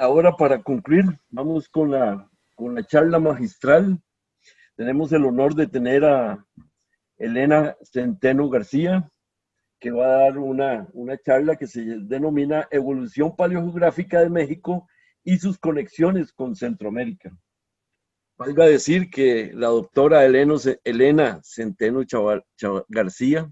ahora para concluir, vamos con la charla magistral. Tenemos el honor de tener a Elena Centeno García, que va a dar una charla que se denomina Evolución Paleogeográfica de México y sus conexiones con Centroamérica. Valga decir que la doctora Elena Centeno García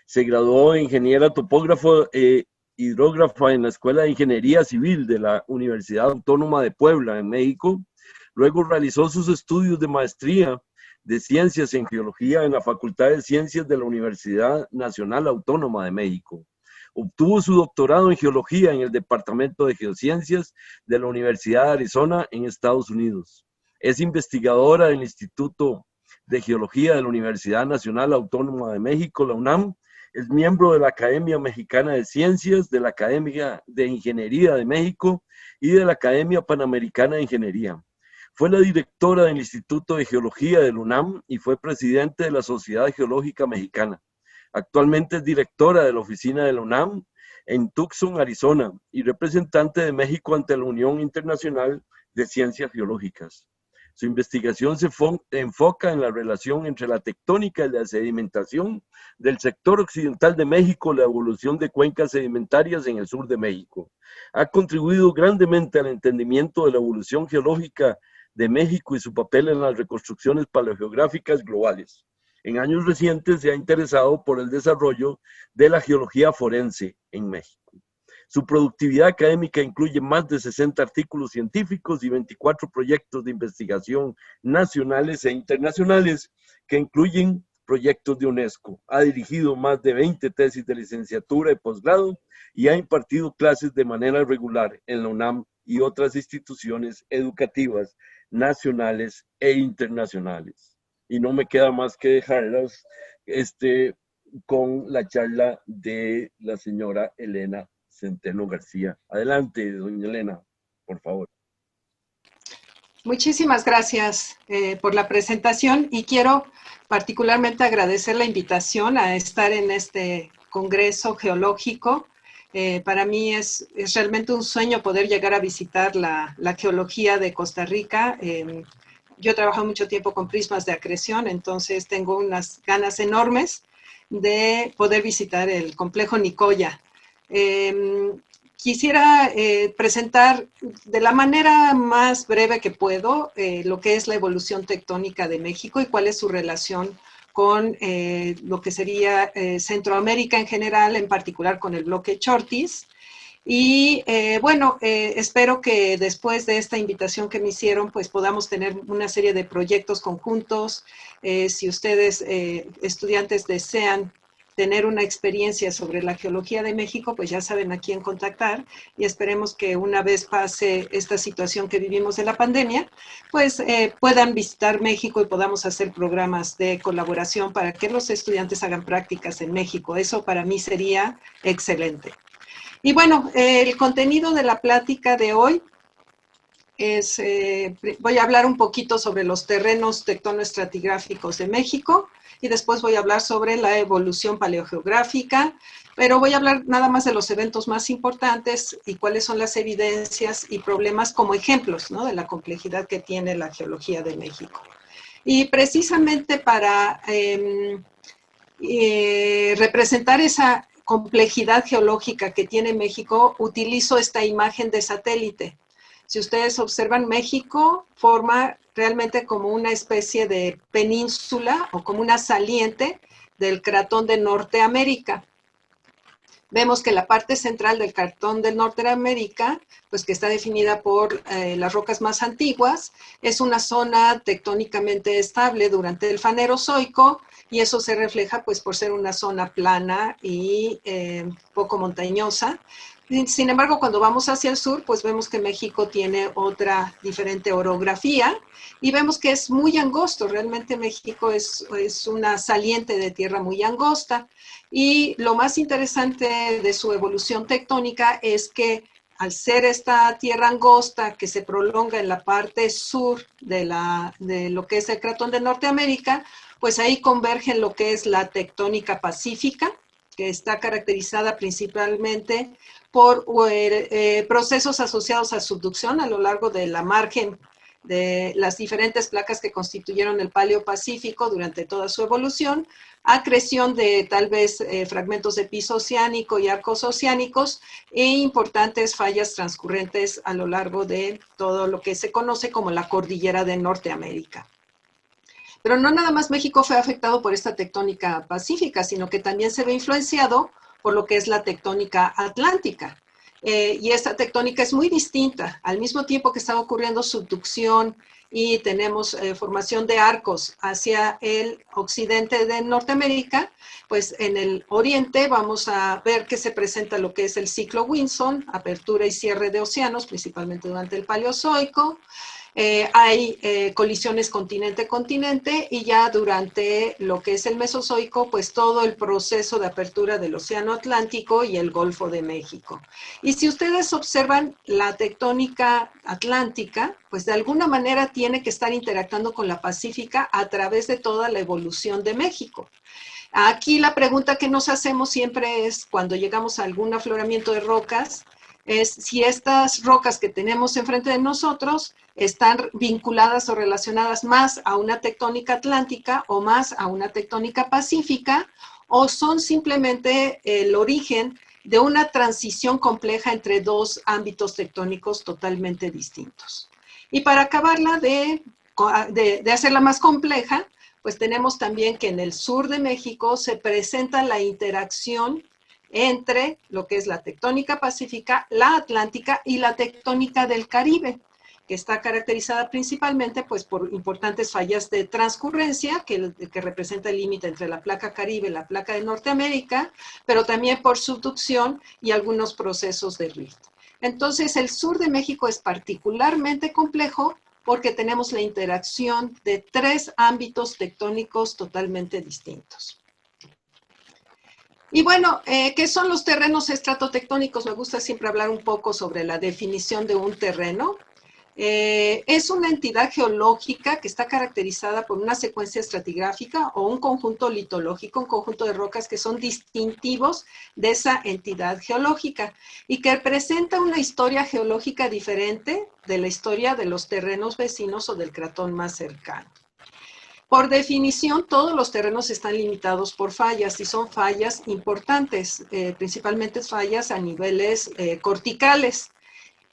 se graduó de ingeniera topógrafo e hidrógrafa en la Escuela de Ingeniería Civil de la Universidad Autónoma de Puebla, en México. Luego realizó sus estudios de maestría de Ciencias en Geología en la Facultad de Ciencias de la Universidad Nacional Autónoma de México. Obtuvo su doctorado en Geología en el Departamento de Geociencias de la Universidad de Arizona en Estados Unidos. Es investigadora del Instituto de Geología de la Universidad Nacional Autónoma de México, la UNAM. Es miembro de la Academia Mexicana de Ciencias, de la Academia de Ingeniería de México y de la Academia Panamericana de Ingeniería. Fue la directora del Instituto de Geología del UNAM y fue presidente de la Sociedad Geológica Mexicana. Actualmente es directora de la oficina de la UNAM en Tucson, Arizona, y representante de México ante la Unión Internacional de Ciencias Geológicas. Su investigación se enfoca en la relación entre la tectónica y la sedimentación del sector occidental de México, la evolución de cuencas sedimentarias en el sur de México. Ha contribuido grandemente al entendimiento de la evolución geológica de México y su papel en las reconstrucciones paleogeográficas globales. En años recientes se ha interesado por el desarrollo de la geología forense en México. Su productividad académica incluye más de 60 artículos científicos y 24 proyectos de investigación nacionales e internacionales que incluyen proyectos de UNESCO. Ha dirigido más de 20 tesis de licenciatura y posgrado y ha impartido clases de manera regular en la UNAM y otras instituciones educativas nacionales e internacionales. Y no me queda más que dejarlas con la charla de la señora Elena Centeno García. Adelante, doña Elena, por favor. Muchísimas gracias por la presentación y quiero particularmente agradecer la invitación a estar en este congreso geológico. Para mí es realmente un sueño poder llegar a visitar la geología de Costa Rica. Yo he trabajado mucho tiempo con prismas de acreción, entonces tengo unas ganas enormes de poder visitar el complejo Nicoya. Quisiera presentar de la manera más breve que puedo lo que es la evolución tectónica de México y cuál es su relación con lo que sería Centroamérica en general, en particular con el bloque Chortis. Y bueno, espero que después de esta invitación que me hicieron, pues podamos tener una serie de proyectos conjuntos. Si ustedes, estudiantes, desean tener una experiencia sobre la geología de México, pues ya saben a quién contactar y esperemos que una vez pase esta situación que vivimos de la pandemia, pues puedan visitar México y podamos hacer programas de colaboración para que los estudiantes hagan prácticas en México. Eso para mí sería excelente. Y bueno, el contenido de la plática de hoy es, voy a hablar un poquito sobre los terrenos tectonoestratigráficos de México y después voy a hablar sobre la evolución paleogeográfica, pero voy a hablar nada más de los eventos más importantes y cuáles son las evidencias y problemas como ejemplos, ¿no?, de la complejidad que tiene la geología de México. Y precisamente para representar esa complejidad geológica que tiene México, utilizo esta imagen de satélite. Si ustedes observan, México forma realmente como una especie de península o como una saliente del cratón de Norteamérica. Vemos que la parte central del cratón de Norteamérica, pues que está definida por las rocas más antiguas, es una zona tectónicamente estable durante el Fanerozoico, y eso se refleja pues por ser una zona plana y poco montañosa. Sin embargo, cuando vamos hacia el sur, pues vemos que México tiene otra diferente orografía y vemos que es muy angosto. Realmente México es una saliente de tierra muy angosta. Y lo más interesante de su evolución tectónica es que al ser esta tierra angosta que se prolonga en la parte sur de lo que es el cratón de Norteamérica, pues ahí convergen lo que es la tectónica pacífica, que está caracterizada principalmente por procesos asociados a subducción a lo largo de la margen de las diferentes placas que constituyeron el Paleopacífico durante toda su evolución, acreción de tal vez fragmentos de piso oceánico y arcos oceánicos e importantes fallas transcurrentes a lo largo de todo lo que se conoce como la cordillera de Norteamérica. Pero no nada más México fue afectado por esta tectónica pacífica, sino que también se ve influenciado por lo que es la tectónica atlántica. Y esta tectónica es muy distinta. Al mismo tiempo que está ocurriendo subducción y tenemos formación de arcos hacia el occidente de Norteamérica, pues en el oriente vamos a ver que se presenta lo que es el ciclo Wilson, apertura y cierre de océanos, principalmente durante el Paleozoico. Hay colisiones continente-continente y ya durante lo que es el Mesozoico, pues todo el proceso de apertura del Océano Atlántico y el Golfo de México. Y si ustedes observan la tectónica atlántica, pues de alguna manera tiene que estar interactuando con la pacífica a través de toda la evolución de México. Aquí la pregunta que nos hacemos siempre es, cuando llegamos a algún afloramiento de rocas, es si estas rocas que tenemos enfrente de nosotros están vinculadas o relacionadas más a una tectónica atlántica o más a una tectónica pacífica, o son simplemente el origen de una transición compleja entre dos ámbitos tectónicos totalmente distintos. Y para acabarla de hacerla más compleja, pues tenemos también que en el sur de México se presenta la interacción entre lo que es la tectónica pacífica, la atlántica y la tectónica del Caribe, que está caracterizada principalmente pues, por importantes fallas de transcurrencia, que representa el límite entre la placa Caribe y la placa de Norteamérica, pero también por subducción y algunos procesos de rift. Entonces, el sur de México es particularmente complejo porque tenemos la interacción de tres ámbitos tectónicos totalmente distintos. Y bueno, ¿qué son los terrenos estratotectónicos? Me gusta siempre hablar un poco sobre la definición de un terreno. Es una entidad geológica que está caracterizada por una secuencia estratigráfica o un conjunto litológico, un conjunto de rocas que son distintivos de esa entidad geológica y que presenta una historia geológica diferente de la historia de los terrenos vecinos o del cratón más cercano. Por definición, todos los terrenos están limitados por fallas y son fallas importantes, principalmente fallas a niveles corticales.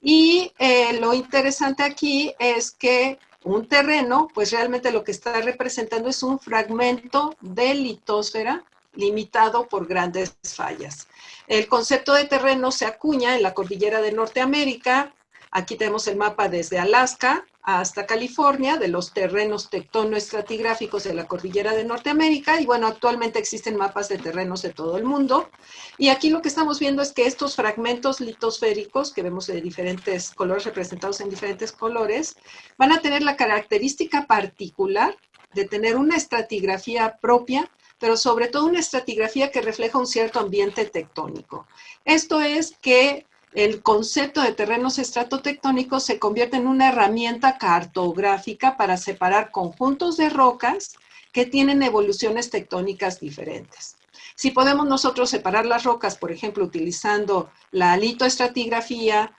Y lo interesante aquí es que un terreno, pues realmente lo que está representando es un fragmento de litosfera limitado por grandes fallas. El concepto de terreno se acuña en la cordillera de Norteamérica. Aquí tenemos el mapa desde Alaska hasta California de los terrenos tectonoestratigráficos de la cordillera de Norteamérica y bueno, actualmente existen mapas de terrenos de todo el mundo y aquí lo que estamos viendo es que estos fragmentos litosféricos que vemos de diferentes colores representados en diferentes colores van a tener la característica particular de tener una estratigrafía propia, pero sobre todo una estratigrafía que refleja un cierto ambiente tectónico. Esto es que el concepto de terrenos estratotectónicos se convierte en una herramienta cartográfica para separar conjuntos de rocas que tienen evoluciones tectónicas diferentes. Si podemos nosotros separar las rocas, por ejemplo, utilizando la litoestratigrafía,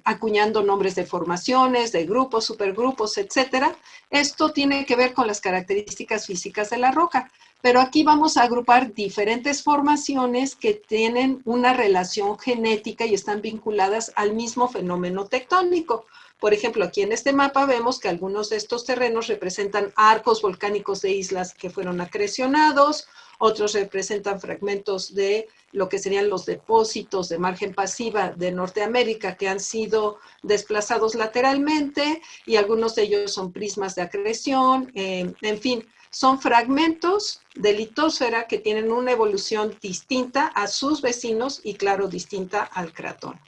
acuñando nombres de formaciones, de grupos, supergrupos, etcétera, esto tiene que ver con las características físicas de la roca. Pero aquí vamos a agrupar diferentes formaciones que tienen una relación genética y están vinculadas al mismo fenómeno tectónico. Por ejemplo, aquí en este mapa vemos que algunos de estos terrenos representan arcos volcánicos de islas que fueron acrecionados, otros representan fragmentos de lo que serían los depósitos de margen pasiva de Norteamérica que han sido desplazados lateralmente y algunos de ellos son prismas de acreción, en fin. Son fragmentos de litosfera que tienen una evolución distinta a sus vecinos y, claro, distinta al cratón.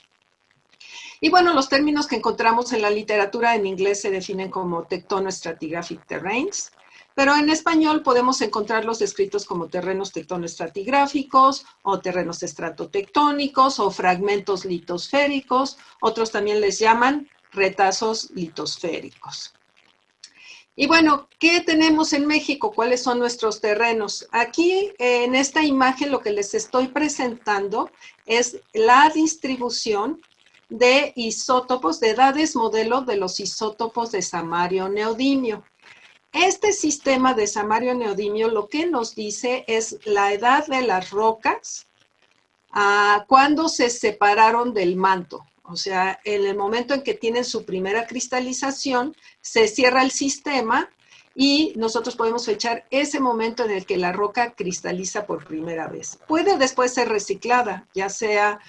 Y bueno, los términos que encontramos en la literatura en inglés se definen como tectonostratigraphic terrains, pero en español podemos encontrarlos descritos como terrenos tectonoestratigráficos o terrenos estratotectónicos o fragmentos litosféricos. Otros también les llaman retazos litosféricos. Y bueno, ¿qué tenemos en México? ¿Cuáles son nuestros terrenos? Aquí en esta imagen lo que les estoy presentando es la distribución de isótopos, de edades modelo de los isótopos de samario neodimio. Este sistema de samario neodimio lo que nos dice es la edad de las rocas cuando se separaron del manto. O sea, en el momento en que tienen su primera cristalización, se cierra el sistema y nosotros podemos fechar ese momento en el que la roca cristaliza por primera vez. Puede después ser reciclada, ya sea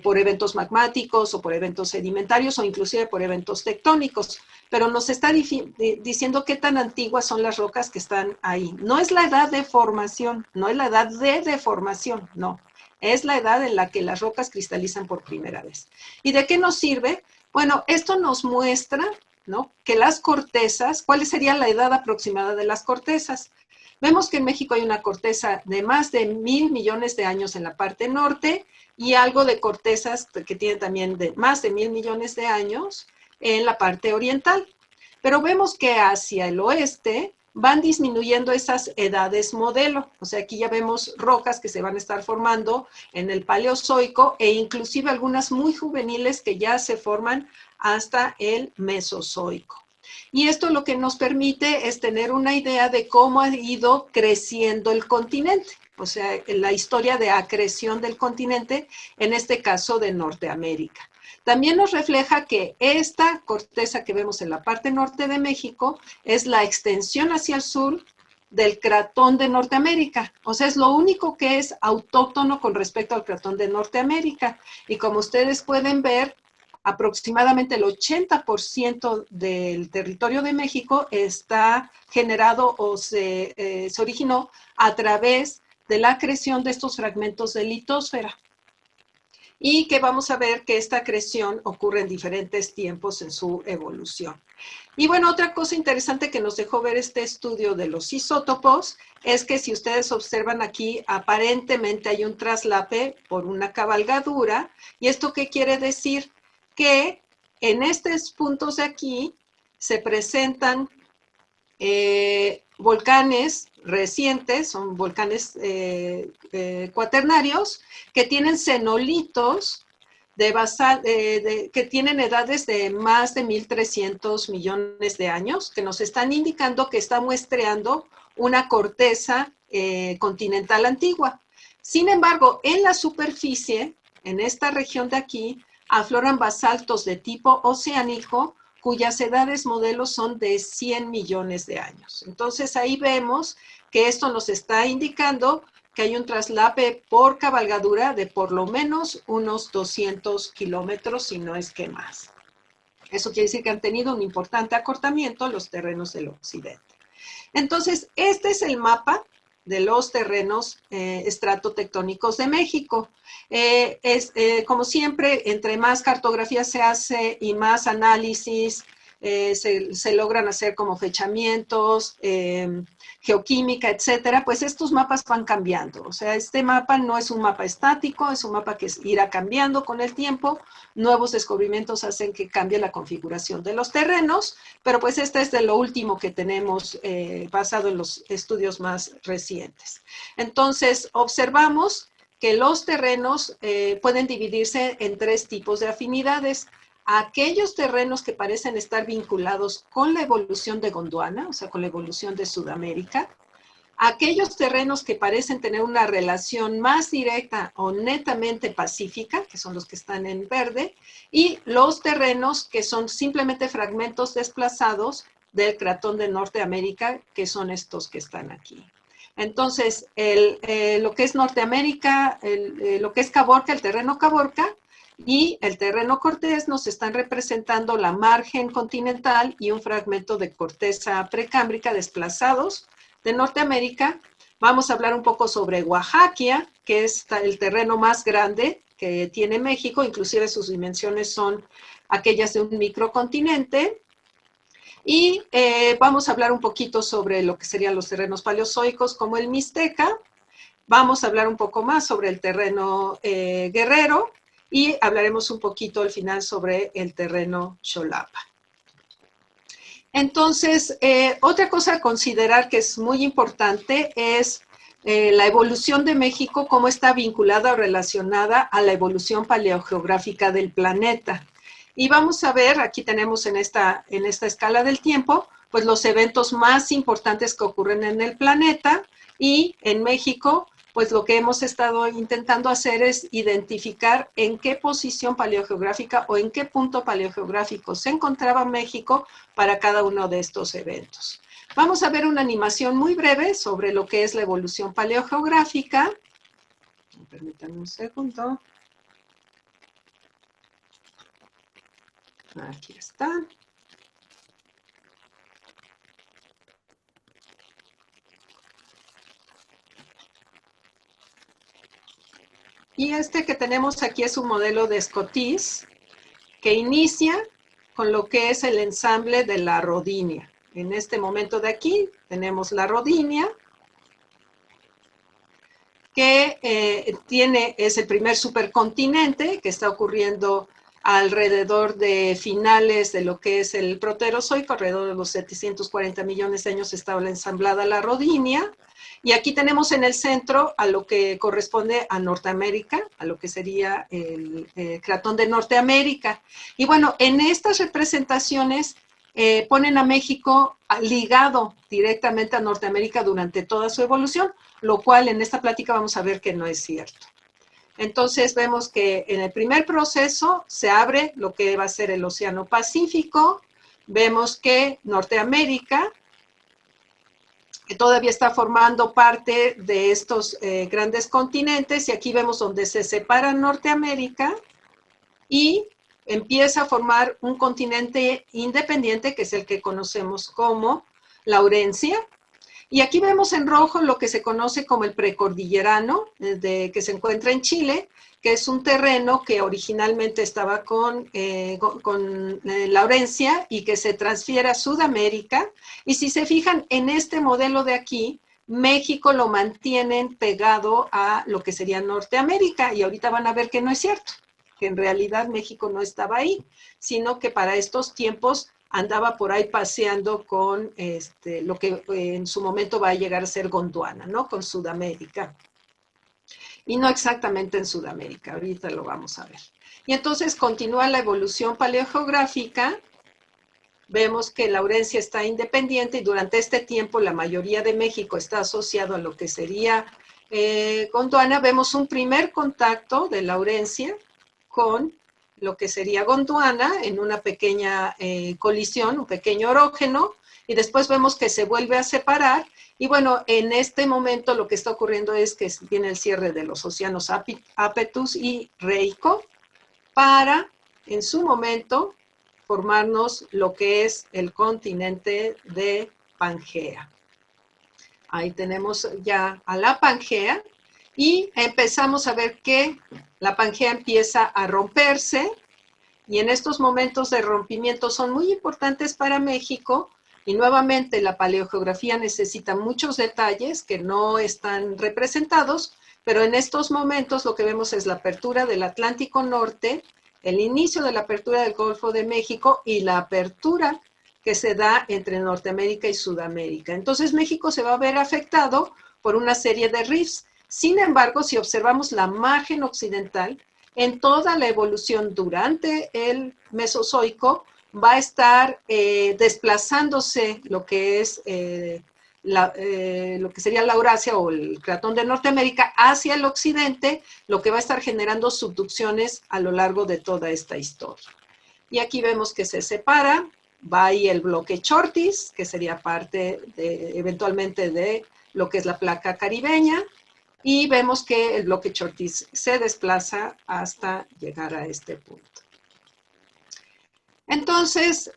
por eventos magmáticos o por eventos sedimentarios o inclusive por eventos tectónicos, pero nos está diciendo qué tan antiguas son las rocas que están ahí. No es la edad de formación, no es la edad de deformación, no. Es la edad en la que las rocas cristalizan por primera vez. ¿Y de qué nos sirve? Bueno, esto nos muestra, ¿no?, que las cortezas, ¿cuál sería la edad aproximada de las cortezas? Vemos que en México hay una corteza de más de 1,000 millones de años en la parte norte y algo de cortezas que tienen también de más de 1,000 millones de años en la parte oriental. Pero vemos que hacia el oeste van disminuyendo esas edades modelo. O sea, aquí ya vemos rocas que se van a estar formando en el Paleozoico e inclusive algunas muy juveniles que ya se forman hasta el Mesozoico. Y esto lo que nos permite es tener una idea de cómo ha ido creciendo el continente, o sea, la historia de acreción del continente, en este caso de Norteamérica. También nos refleja que esta corteza que vemos en la parte norte de México es la extensión hacia el sur del cratón de Norteamérica. O sea, es lo único que es autóctono con respecto al cratón de Norteamérica. Y como ustedes pueden ver, aproximadamente el 80% del territorio de México está generado o se originó a través de la acreción de estos fragmentos de litósfera. Y que vamos a ver que esta acreción ocurre en diferentes tiempos en su evolución. Y bueno, otra cosa interesante que nos dejó ver este estudio de los isótopos es que si ustedes observan aquí, aparentemente hay un traslape por una cabalgadura. ¿Y esto qué quiere decir? Que en estos puntos de aquí se presentan volcanes recientes, son volcanes cuaternarios, que tienen cenolitos que tienen edades de más de 1,300 millones de años, que nos están indicando que está muestreando una corteza continental antigua. Sin embargo, en la superficie, en esta región de aquí, afloran basaltos de tipo oceánico, cuyas edades modelos son de 100 millones de años. Entonces ahí vemos que esto nos está indicando que hay un traslape por cabalgadura de por lo menos unos 200 kilómetros, si no es que más. Eso quiere decir que han tenido un importante acortamiento los terrenos del occidente. Entonces, este es el mapa de los terrenos estratotectónicos de México. Como siempre, entre más cartografía se hace y más análisis, se logran hacer como fechamientos, geoquímica, etcétera, pues estos mapas van cambiando. O sea, este mapa no es un mapa estático, es un mapa que irá cambiando con el tiempo. Nuevos descubrimientos hacen que cambie la configuración de los terrenos, pero pues este es de lo último que tenemos basado en los estudios más recientes. Entonces, observamos que los terrenos pueden dividirse en 3 tipos de afinidades. Aquellos terrenos que parecen estar vinculados con la evolución de Gondwana, o sea, con la evolución de Sudamérica, aquellos terrenos que parecen tener una relación más directa o netamente pacífica, que son los que están en verde, y los terrenos que son simplemente fragmentos desplazados del cratón de Norteamérica, que son estos que están aquí. Entonces, lo que es Norteamérica, lo que es Caborca, el terreno Caborca, y el terreno Cortés nos están representando la margen continental y un fragmento de corteza precámbrica desplazados de Norteamérica. Vamos a hablar un poco sobre Oaxaca, que es el terreno más grande que tiene México, inclusive sus dimensiones son aquellas de un microcontinente. Y vamos a hablar un poquito sobre lo que serían los terrenos paleozoicos como el Mixteca. Vamos a hablar un poco más sobre el terreno Guerrero y hablaremos un poquito al final sobre el terreno Xolapa. Entonces, otra cosa a considerar que es muy importante es la evolución de México, cómo está vinculada o relacionada a la evolución paleogeográfica del planeta. Y vamos a ver, aquí tenemos en esta escala del tiempo, pues los eventos más importantes que ocurren en el planeta, y en México, pues lo que hemos estado intentando hacer es identificar en qué posición paleogeográfica o en qué punto paleogeográfico se encontraba México para cada uno de estos eventos. Vamos a ver una animación muy breve sobre lo que es la evolución paleogeográfica. Permítanme un segundo. Aquí está. Y este que tenemos aquí es un modelo de Scottish que inicia con lo que es el ensamble de la Rodinia. En este momento de aquí tenemos la Rodinia, que es el primer supercontinente que está ocurriendo alrededor de finales de lo que es el Proterozoico, alrededor de los 740 millones de años estaba ensamblada la Rodinia, y aquí tenemos en el centro a lo que corresponde a Norteamérica, a lo que sería el cratón de Norteamérica. Y bueno, en estas representaciones ponen a México ligado directamente a Norteamérica durante toda su evolución, lo cual en esta plática vamos a ver que no es cierto. Entonces vemos que en el primer proceso se abre lo que va a ser el Océano Pacífico, vemos que Norteamérica que todavía está formando parte de estos grandes continentes, y aquí vemos donde se separa Norteamérica y empieza a formar un continente independiente, que es el que conocemos como Laurencia. Y aquí vemos en rojo lo que se conoce como el precordillerano, que se encuentra en Chile, que es un terreno que originalmente estaba con Laurencia y que se transfiere a Sudamérica. Y si se fijan en este modelo de aquí, México lo mantienen pegado a lo que sería Norteamérica, y ahorita van a ver que no es cierto, que en realidad México no estaba ahí, sino que para estos tiempos andaba por ahí paseando con lo que en su momento va a llegar a ser Gondwana, ¿no? Con Sudamérica. Y no exactamente en Sudamérica, ahorita lo vamos a ver. Y entonces continúa la evolución paleogeográfica. Vemos que Laurencia está independiente y durante este tiempo la mayoría de México está asociado a lo que sería Gondwana. Vemos un primer contacto de Laurencia con lo que sería Gondwana en una pequeña colisión, un pequeño orógeno, y después vemos que se vuelve a separar. Y bueno, en este momento lo que está ocurriendo es que viene el cierre de los océanos Apetus y Reico para, en su momento, formarnos lo que es el continente de Pangea. Ahí tenemos ya a la Pangea y empezamos a ver que la Pangea empieza a romperse, y en estos momentos de rompimiento son muy importantes para México, y nuevamente la paleogeografía necesita muchos detalles que no están representados, pero en estos momentos lo que vemos es la apertura del Atlántico Norte, el inicio de la apertura del Golfo de México y la apertura que se da entre Norteamérica y Sudamérica. Entonces México se va a ver afectado por una serie de rifts. Sin embargo, si observamos la margen occidental, en toda la evolución durante el Mesozoico va a estar desplazándose lo que es lo que sería la Eurasia o el cratón de Norteamérica hacia el occidente, lo que va a estar generando subducciones a lo largo de toda esta historia. Y aquí vemos que se separa, va ahí el bloque Chortis, que sería parte eventualmente de lo que es la placa caribeña, y vemos que el bloque Chortis se desplaza hasta llegar a este punto. Entonces,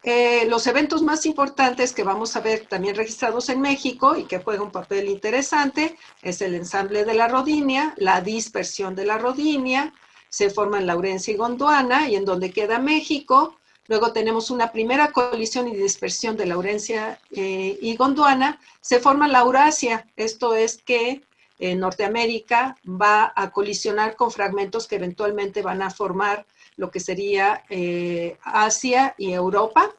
los eventos más importantes que vamos a ver también registrados en México y que juegan un papel interesante es el ensamble de la Rodinia, la dispersión de la Rodinia, se forman Laurencia y Gondwana, y en donde queda México. Luego tenemos una primera colisión y dispersión de Laurencia y Gondwana, se forma la Eurasia, esto es que Norteamérica va a colisionar con fragmentos que eventualmente van a formar lo que sería Asia y Europa.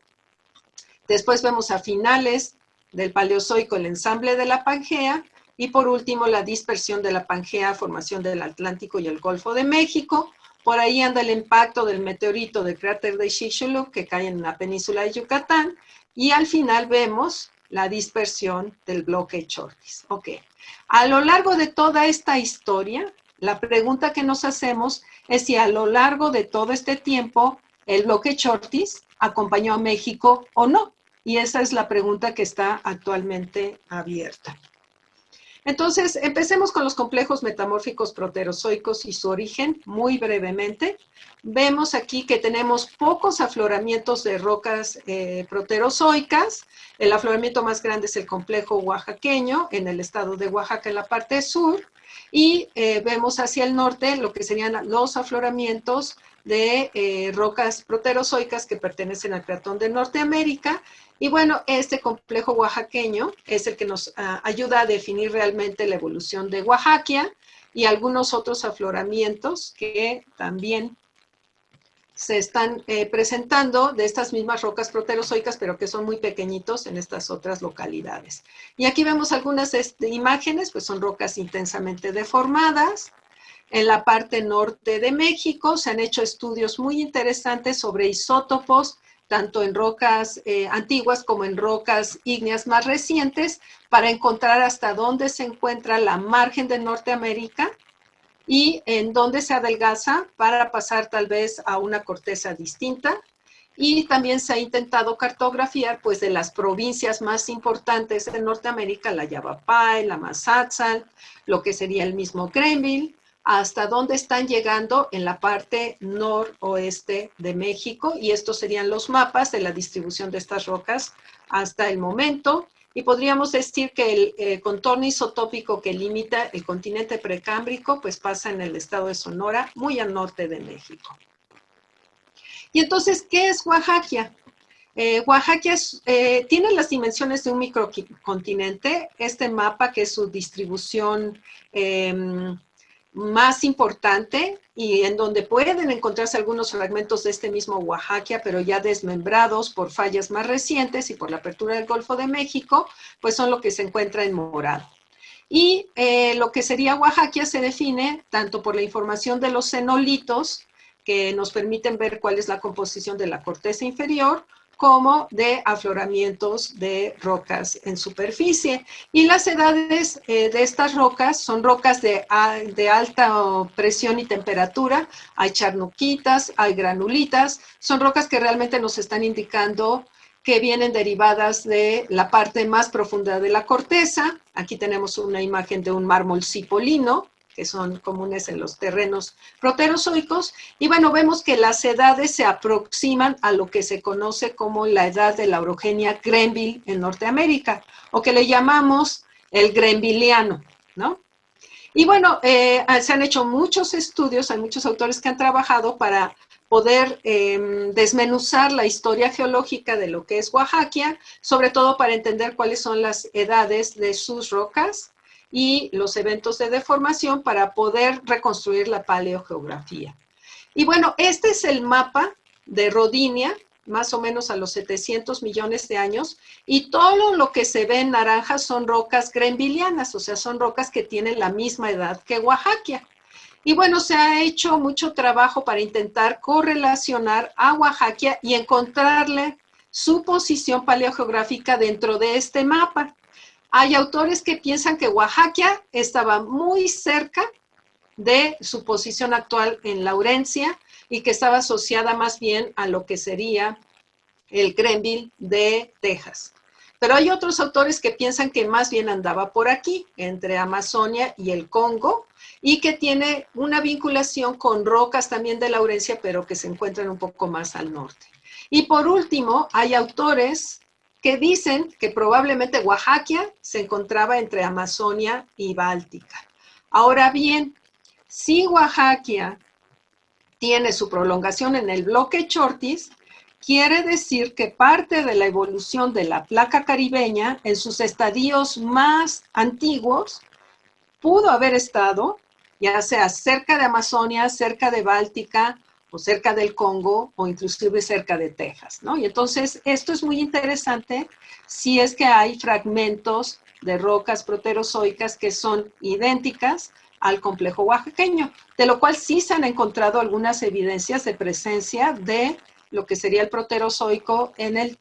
Después vemos a finales del Paleozoico el ensamble de la Pangea, y por último la dispersión de la Pangea, formación del Atlántico y el Golfo de México. Por ahí anda el impacto del meteorito del cráter de Chicxulub que cae en la península de Yucatán, y al final vemos la dispersión del bloque Chortis. Ok. A lo largo de toda esta historia, la pregunta que nos hacemos es si a lo largo de todo este tiempo el bloque Chortis acompañó a México o no. Y esa es la pregunta que está actualmente abierta. Entonces, empecemos con los complejos metamórficos proterozoicos y su origen, muy brevemente. Vemos aquí que tenemos pocos afloramientos de rocas proterozoicas. El afloramiento más grande es el complejo oaxaqueño, en el estado de Oaxaca, en la parte sur. Y vemos hacia el norte lo que serían los afloramientos de rocas proterozoicas que pertenecen al Cratón de Norteamérica. Y bueno, este complejo oaxaqueño es el que nos ayuda a definir realmente la evolución de Oaxaquia y algunos otros afloramientos que también se están presentando de estas mismas rocas proterozoicas, pero que son muy pequeñitos en estas otras localidades. Y aquí vemos algunas imágenes, pues son rocas intensamente deformadas. En la parte norte de México se han hecho estudios muy interesantes sobre isótopos, tanto en rocas antiguas como en rocas ígneas más recientes, para encontrar hasta dónde se encuentra la margen de Norteamérica y en dónde se adelgaza para pasar tal vez a una corteza distinta. Y también se ha intentado cartografiar pues de las provincias más importantes de Norteamérica, la Yavapai, la Mazatzal, lo que sería el mismo Grenville, hasta dónde están llegando en la parte noroeste de México, y estos serían los mapas de la distribución de estas rocas hasta el momento. Y podríamos decir que el contorno isotópico que limita el continente precámbrico pues pasa en el estado de Sonora, muy al norte de México. Y entonces, ¿qué es Oaxaca? Oaxaca tiene las dimensiones de un microcontinente. Este mapa, que es su distribución más importante y en donde pueden encontrarse algunos fragmentos de este mismo Oaxaca, pero ya desmembrados por fallas más recientes y por la apertura del Golfo de México, pues son lo que se encuentra en morado. Y lo que sería Oaxaca se define tanto por la información de los cenolitos, que nos permiten ver cuál es la composición de la corteza inferior, como de afloramientos de rocas en superficie. Y las edades de estas rocas son rocas de alta presión y temperatura. Hay charnuquitas, hay granulitas, son rocas que realmente nos están indicando que vienen derivadas de la parte más profunda de la corteza. Aquí tenemos una imagen de un mármol cipolino, que son comunes en los terrenos proterozoicos, y bueno, vemos que las edades se aproximan a lo que se conoce como la edad de la orogenia Grenville en Norteamérica, o que le llamamos el Grenvilliano, ¿no? Y bueno, se han hecho muchos estudios, hay muchos autores que han trabajado para poder desmenuzar la historia geológica de lo que es Oaxaca, sobre todo para entender cuáles son las edades de sus rocas y los eventos de deformación para poder reconstruir la paleogeografía. Y bueno, este es el mapa de Rodinia, más o menos a los 700 millones de años, y todo lo que se ve en naranja son rocas grenvillianas, o sea, son rocas que tienen la misma edad que Oaxaca. Y bueno, se ha hecho mucho trabajo para intentar correlacionar a Oaxaca y encontrarle su posición paleogeográfica dentro de este mapa. Hay autores que piensan que Oaxaca estaba muy cerca de su posición actual en Laurencia y que estaba asociada más bien a lo que sería el Grenville de Texas. Pero hay otros autores que piensan que más bien andaba por aquí, entre Amazonia y el Congo, y que tiene una vinculación con rocas también de Laurencia, pero que se encuentran un poco más al norte. Y por último, hay autores que dicen que probablemente Oaxaca se encontraba entre Amazonia y Báltica. Ahora bien, si Oaxaca tiene su prolongación en el bloque Chortis, quiere decir que parte de la evolución de la placa caribeña en sus estadios más antiguos pudo haber estado, ya sea cerca de Amazonia, cerca de Báltica o cerca del Congo, o inclusive cerca de Texas, ¿no? Y entonces esto es muy interesante si es que hay fragmentos de rocas proterozoicas que son idénticas al complejo oaxaqueño, de lo cual sí se han encontrado algunas evidencias de presencia de lo que sería el proterozoico en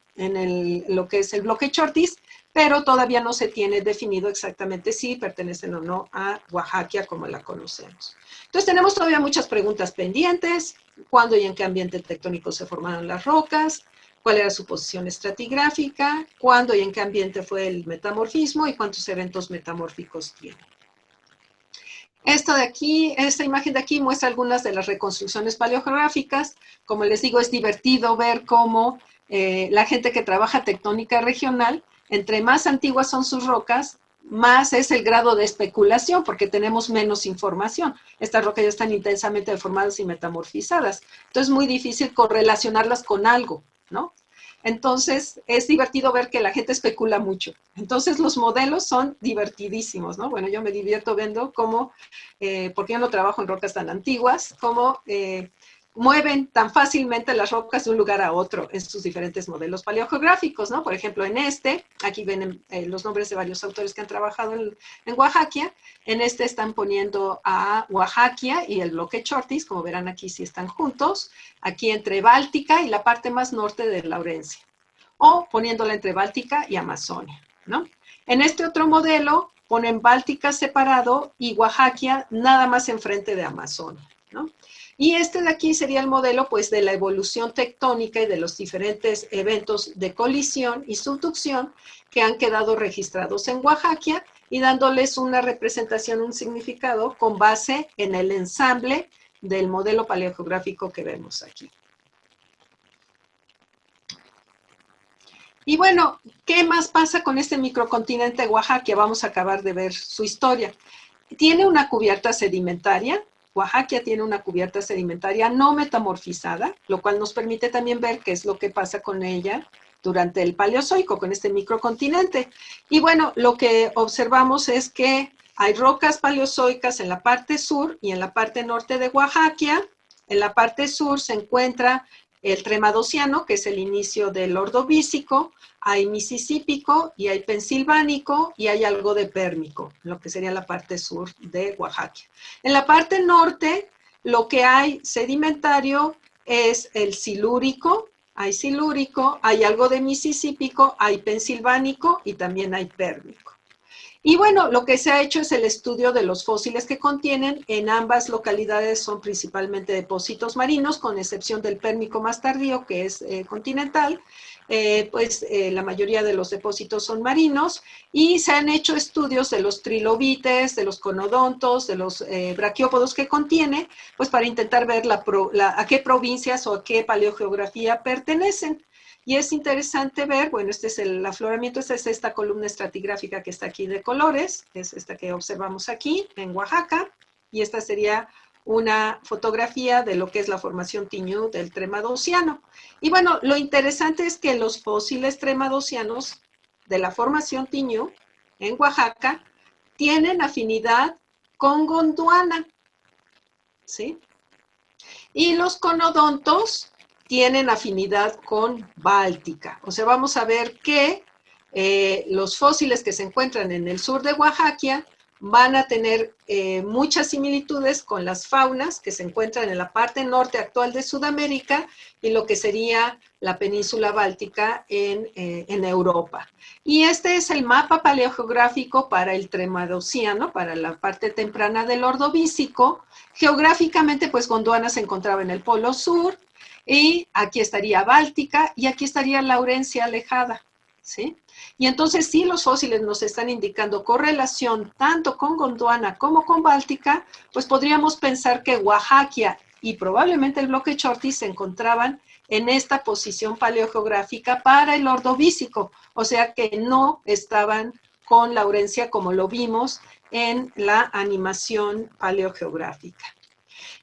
lo que es el bloque Chortis, pero todavía no se tiene definido exactamente si pertenecen o no a Oaxaca como la conocemos. Entonces tenemos todavía muchas preguntas pendientes: cuándo y en qué ambiente tectónico se formaron las rocas, cuál era su posición estratigráfica, cuándo y en qué ambiente fue el metamorfismo y cuántos eventos metamórficos tiene. Esta de aquí, esta imagen de aquí muestra algunas de las reconstrucciones paleogeográficas. Como les digo, es divertido ver cómo la gente que trabaja tectónica regional, entre más antiguas son sus rocas, más es el grado de especulación, porque tenemos menos información. Estas rocas ya están intensamente deformadas y metamorfizadas. Entonces es muy difícil correlacionarlas con algo, ¿no? Entonces, es divertido ver que la gente especula mucho. Entonces, los modelos son divertidísimos, ¿no? Bueno, yo me divierto viendo cómo, porque yo no trabajo en rocas tan antiguas, cómo mueven tan fácilmente las rocas de un lugar a otro en sus diferentes modelos paleogeográficos, ¿no? Por ejemplo, en aquí ven los nombres de varios autores que han trabajado en Oaxaca. En este están poniendo a Oaxaca y el bloque Chortis, como verán aquí sí están juntos, aquí entre Báltica y la parte más norte de Laurencia, o poniéndola entre Báltica y Amazonia, ¿no? En este otro modelo ponen Báltica separado y Oaxaca nada más enfrente de Amazonia, ¿no? Y este de aquí sería el modelo pues de la evolución tectónica y de los diferentes eventos de colisión y subducción que han quedado registrados en Oaxaca y dándoles una representación, un significado con base en el ensamble del modelo paleogeográfico que vemos aquí. Y bueno, ¿qué más pasa con este microcontinente Oaxaca? Vamos a acabar de ver su historia. Tiene una cubierta sedimentaria. Oaxaca tiene una cubierta sedimentaria no metamorfizada, lo cual nos permite también ver qué es lo que pasa con ella durante el Paleozoico, con este microcontinente. Y bueno, lo que observamos es que hay rocas paleozoicas en la parte sur y en la parte norte de Oaxaca. En la parte sur se encuentra el Tremadociano, que es el inicio del Ordovícico, hay Misisípico y hay Pensilvánico y hay algo de Pérmico, lo que sería la parte sur de Oaxaca. En la parte norte, lo que hay sedimentario es el Silúrico, hay algo de Misisípico, hay Pensilvánico y también hay Pérmico. Y bueno, lo que se ha hecho es el estudio de los fósiles que contienen. En ambas localidades son principalmente depósitos marinos, con excepción del Pérmico más tardío, que es continental. La mayoría de los depósitos son marinos y se han hecho estudios de los trilobites, de los conodontos, de los braquiópodos que contiene, pues para intentar ver a qué provincias o a qué paleogeografía pertenecen. Y es interesante ver, bueno, este es el afloramiento, esta es esta columna estratigráfica que está aquí de colores, es esta que observamos aquí en Oaxaca, y esta sería una fotografía de lo que es la formación Tiñú del Tremadociano. Y bueno, lo interesante es que los fósiles tremadocianos de la formación Tiñú en Oaxaca tienen afinidad con Gondwana, ¿sí? Y los conodontos tienen afinidad con Báltica. O sea, vamos a ver que los fósiles que se encuentran en el sur de Oaxaca van a tener muchas similitudes con las faunas que se encuentran en la parte norte actual de Sudamérica y lo que sería la península báltica en Europa. Y este es el mapa paleogeográfico para el Tremadociano, para la parte temprana del Ordovícico. Geográficamente, pues Gondwana se encontraba en el polo sur, y aquí estaría Báltica y aquí estaría Laurencia alejada, ¿sí? Y entonces sí, los fósiles nos están indicando correlación tanto con Gondwana como con Báltica, pues podríamos pensar que Oaxaca y probablemente el bloque Chortis se encontraban en esta posición paleogeográfica para el Ordovícico, o sea que no estaban con Laurencia como lo vimos en la animación paleogeográfica.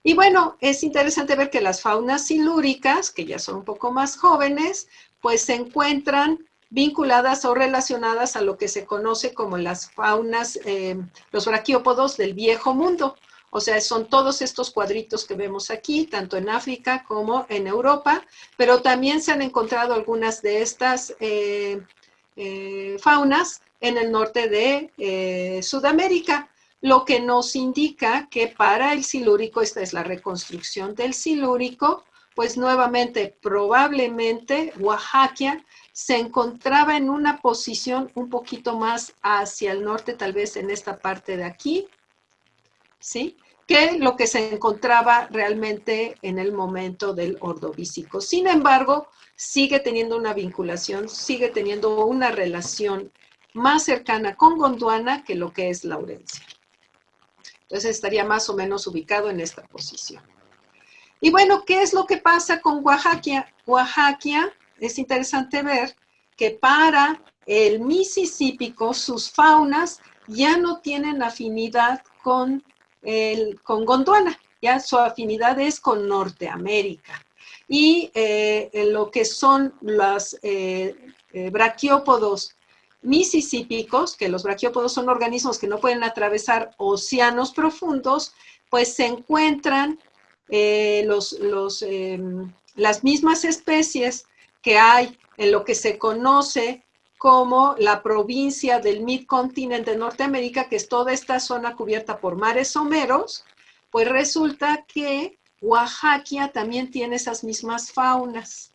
Y bueno, es interesante ver que las faunas silúricas, que ya son un poco más jóvenes, pues se encuentran vinculadas o relacionadas a lo que se conoce como las faunas, los braquiópodos del Viejo Mundo. O sea, son todos estos cuadritos que vemos aquí, tanto en África como en Europa, pero también se han encontrado algunas de estas faunas en el norte de Sudamérica, lo que nos indica que para el silúrico, esta es la reconstrucción del silúrico, pues nuevamente, probablemente Oaxaca se encontraba en una posición un poquito más hacia el norte, tal vez en esta parte de aquí, ¿sí? Que lo que se encontraba realmente en el momento del Ordovícico. Sin embargo, sigue teniendo una vinculación, sigue teniendo una relación más cercana con Gondwana que lo que es Laurencia. Entonces estaría más o menos ubicado en esta posición. Y bueno, ¿qué es lo que pasa con Oaxaca? Oaxaca, es interesante ver que para el Mississípico sus faunas ya no tienen afinidad con Gondwana, ya su afinidad es con Norteamérica. Y lo que son los braquiópodos mississípicos, que los braquiópodos son organismos que no pueden atravesar océanos profundos, pues se encuentran las mismas especies que hay en lo que se conoce como la provincia del Mid-Continent de Norteamérica, que es toda esta zona cubierta por mares someros, pues resulta que Oaxaca también tiene esas mismas faunas.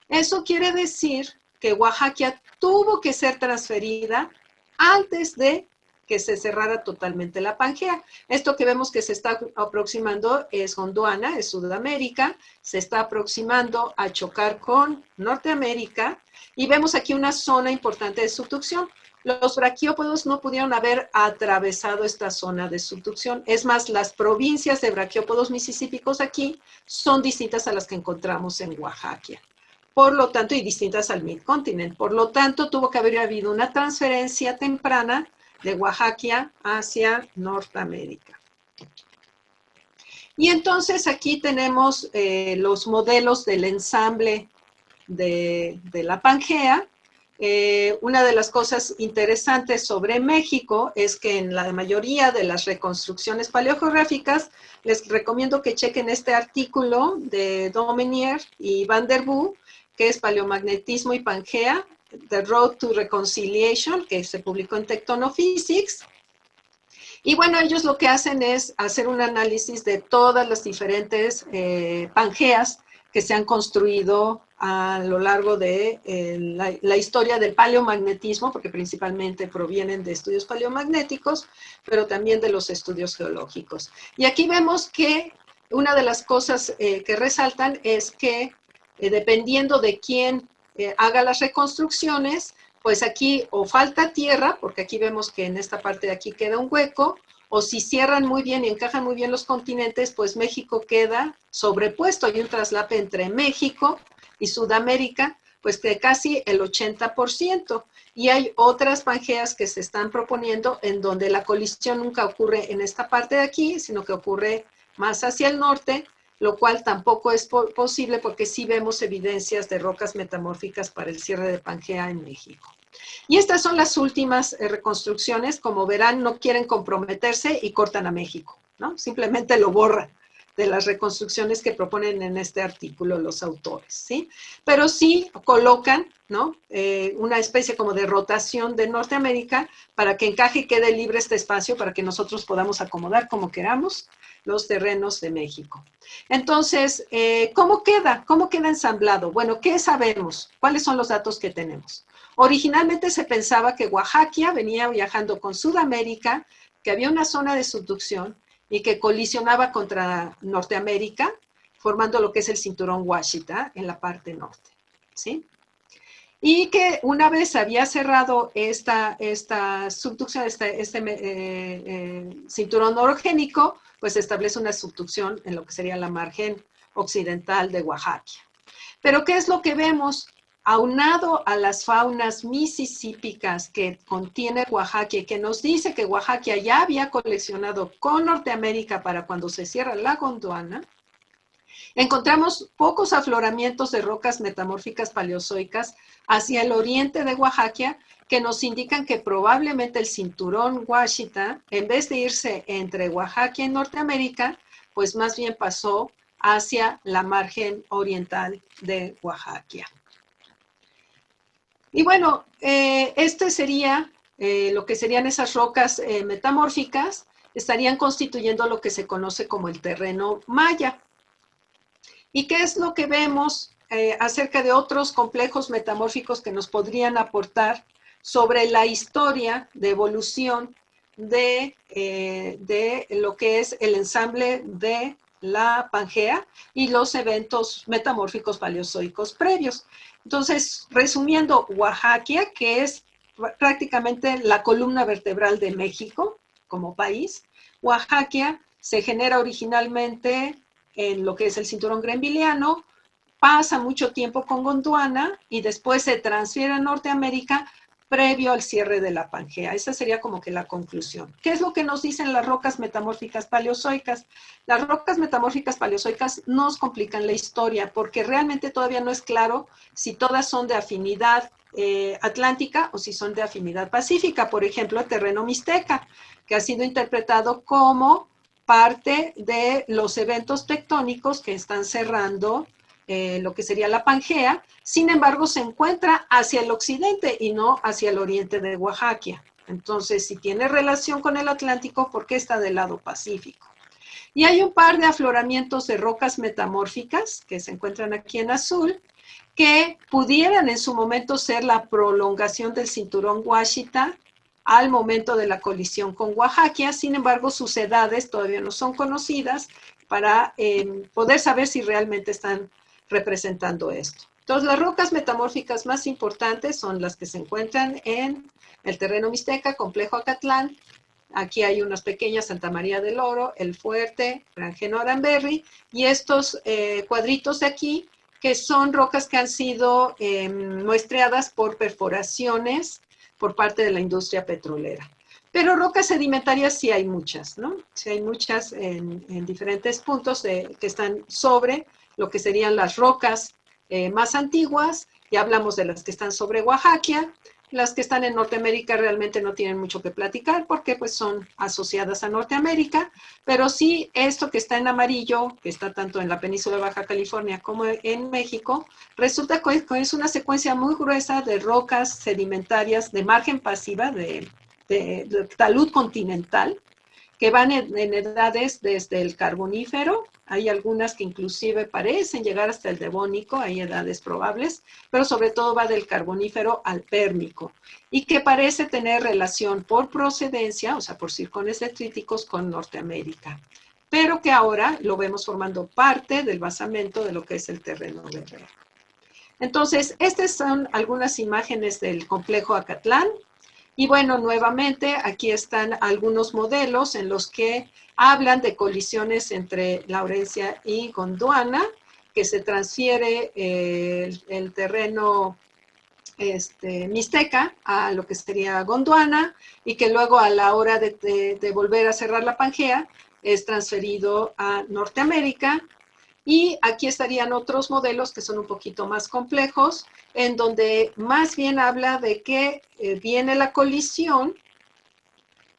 Eso quiere decir que Oaxaca tuvo que ser transferida antes de que se cerrara totalmente la Pangea. Esto que vemos que se está aproximando es Gondwana, es Sudamérica, se está aproximando a chocar con Norteamérica y vemos aquí una zona importante de subducción. Los braquiópodos no pudieron haber atravesado esta zona de subducción. Es más, las provincias de braquiópodos misisípicos aquí son distintas a las que encontramos en Oaxaca. Por lo tanto, y distintas al Mid-Continent. Por lo tanto, tuvo que haber habido una transferencia temprana de Oaxaca hacia Norteamérica. Y entonces aquí tenemos los modelos del ensamble de la Pangea. Una de las cosas interesantes sobre México es que en la mayoría de las reconstrucciones paleogeográficas, les recomiendo que chequen este artículo de Dominier y Van der Boo, que es Paleomagnetismo y Pangea, The Road to Reconciliation, que se publicó en Tectonophysics. Y bueno, ellos lo que hacen es hacer un análisis de todas las diferentes pangeas que se han construido a lo largo de la historia del paleomagnetismo, porque principalmente provienen de estudios paleomagnéticos, pero también de los estudios geológicos. Y aquí vemos que una de las cosas que resaltan es que dependiendo de quién haga las reconstrucciones, pues aquí o falta tierra, porque aquí vemos que en esta parte de aquí queda un hueco, o si cierran muy bien y encajan muy bien los continentes, pues México queda sobrepuesto. Hay un traslape entre México y Sudamérica, pues de casi el 80%. Y hay otras pangeas que se están proponiendo en donde la colisión nunca ocurre en esta parte de aquí, sino que ocurre más hacia el norte, lo cual tampoco es posible porque sí vemos evidencias de rocas metamórficas para el cierre de Pangea en México. Y estas son las últimas reconstrucciones. Como verán, no quieren comprometerse y cortan a México, ¿no? Simplemente lo borran de las reconstrucciones que proponen en este artículo los autores, ¿sí? Pero sí colocan, ¿no? Una especie como de rotación de Norteamérica para que encaje y quede libre este espacio para que nosotros podamos acomodar como queramos los terrenos de México. Entonces, ¿cómo queda? ¿Cómo queda ensamblado? Bueno, ¿qué sabemos? ¿Cuáles son los datos que tenemos? Originalmente se pensaba que Oaxaca venía viajando con Sudamérica, que había una zona de subducción y que colisionaba contra Norteamérica, formando lo que es el cinturón Ouachita en la parte norte, ¿sí? Y que una vez había cerrado esta subducción, cinturón orogénico, pues se establece una subducción en lo que sería la margen occidental de Oaxaca. Pero ¿qué es lo que vemos? Aunado a las faunas misisípicas que contiene Oaxaca y que nos dice que Oaxaca ya había coleccionado con Norteamérica para cuando se cierra la Gondwana, Encontramos pocos afloramientos de rocas metamórficas paleozoicas hacia el oriente de Oaxaca que nos indican que probablemente el cinturón Ouachita, en vez de irse entre Oaxaca y Norteamérica, pues más bien pasó hacia la margen oriental de Oaxaca. Y bueno, este sería lo que serían esas rocas metamórficas, estarían constituyendo lo que se conoce como el terreno maya. ¿Y qué es lo que vemos acerca de otros complejos metamórficos que nos podrían aportar sobre la historia de evolución de lo que es el ensamble de la Pangea y los eventos metamórficos paleozoicos previos? Entonces, resumiendo, Oaxaca, que es prácticamente la columna vertebral de México como país, Oaxaca se genera originalmente en lo que es el cinturón greenvilliano, pasa mucho tiempo con Gondwana y después se transfiere a Norteamérica previo al cierre de la Pangea. Esa sería como que la conclusión. ¿Qué es lo que nos dicen las rocas metamórficas paleozoicas? Las rocas metamórficas paleozoicas nos complican la historia porque realmente todavía no es claro si todas son de afinidad atlántica o si son de afinidad pacífica. Por ejemplo, el terreno mixteca, que ha sido interpretado como parte de los eventos tectónicos que están cerrando lo que sería la Pangea, sin embargo se encuentra hacia el occidente y no hacia el oriente de Oaxaca. Entonces, si tiene relación con el Atlántico, ¿por qué está del lado Pacífico? Y hay un par de afloramientos de rocas metamórficas que se encuentran aquí en azul, que pudieran en su momento ser la prolongación del cinturón Ouachita al momento de la colisión con Oaxaca. Sin embargo, sus edades todavía no son conocidas para poder saber si realmente están representando esto. Entonces, las rocas metamórficas más importantes son las que se encuentran en el terreno mixteca, complejo Acatlán. Aquí hay unas pequeñas, Santa María del Oro, El Fuerte, Granjeno Aramberri, y estos cuadritos de aquí, que son rocas que han sido muestreadas por perforaciones por parte de la industria petrolera. Pero rocas sedimentarias sí hay muchas, ¿no? Sí hay muchas en diferentes puntos que están sobre lo que serían las rocas más antiguas. Ya hablamos de las que están sobre Oaxaca. Las que están en Norteamérica realmente no tienen mucho que platicar porque pues son asociadas a Norteamérica, pero sí esto que está en amarillo, que está tanto en la península de Baja California como en México, resulta que es una secuencia muy gruesa de rocas sedimentarias de margen pasiva, de talud continental, que van en edades desde el Carbonífero. Hay algunas que inclusive parecen llegar hasta el Devónico, hay edades probables, pero sobre todo va del Carbonífero al Pérmico, y que parece tener relación por procedencia, o sea, por circones detríticos con Norteamérica, pero que ahora lo vemos formando parte del basamento de lo que es el terreno guerrero. Entonces, estas son algunas imágenes del complejo Acatlán. Y bueno, nuevamente aquí están algunos modelos en los que hablan de colisiones entre Laurencia y Gondwana, que se transfiere el terreno mixteca a lo que sería Gondwana y que luego a la hora de volver a cerrar la Pangea es transferido a Norteamérica. Y aquí estarían otros modelos que son un poquito más complejos, en donde más bien habla de que viene la colisión,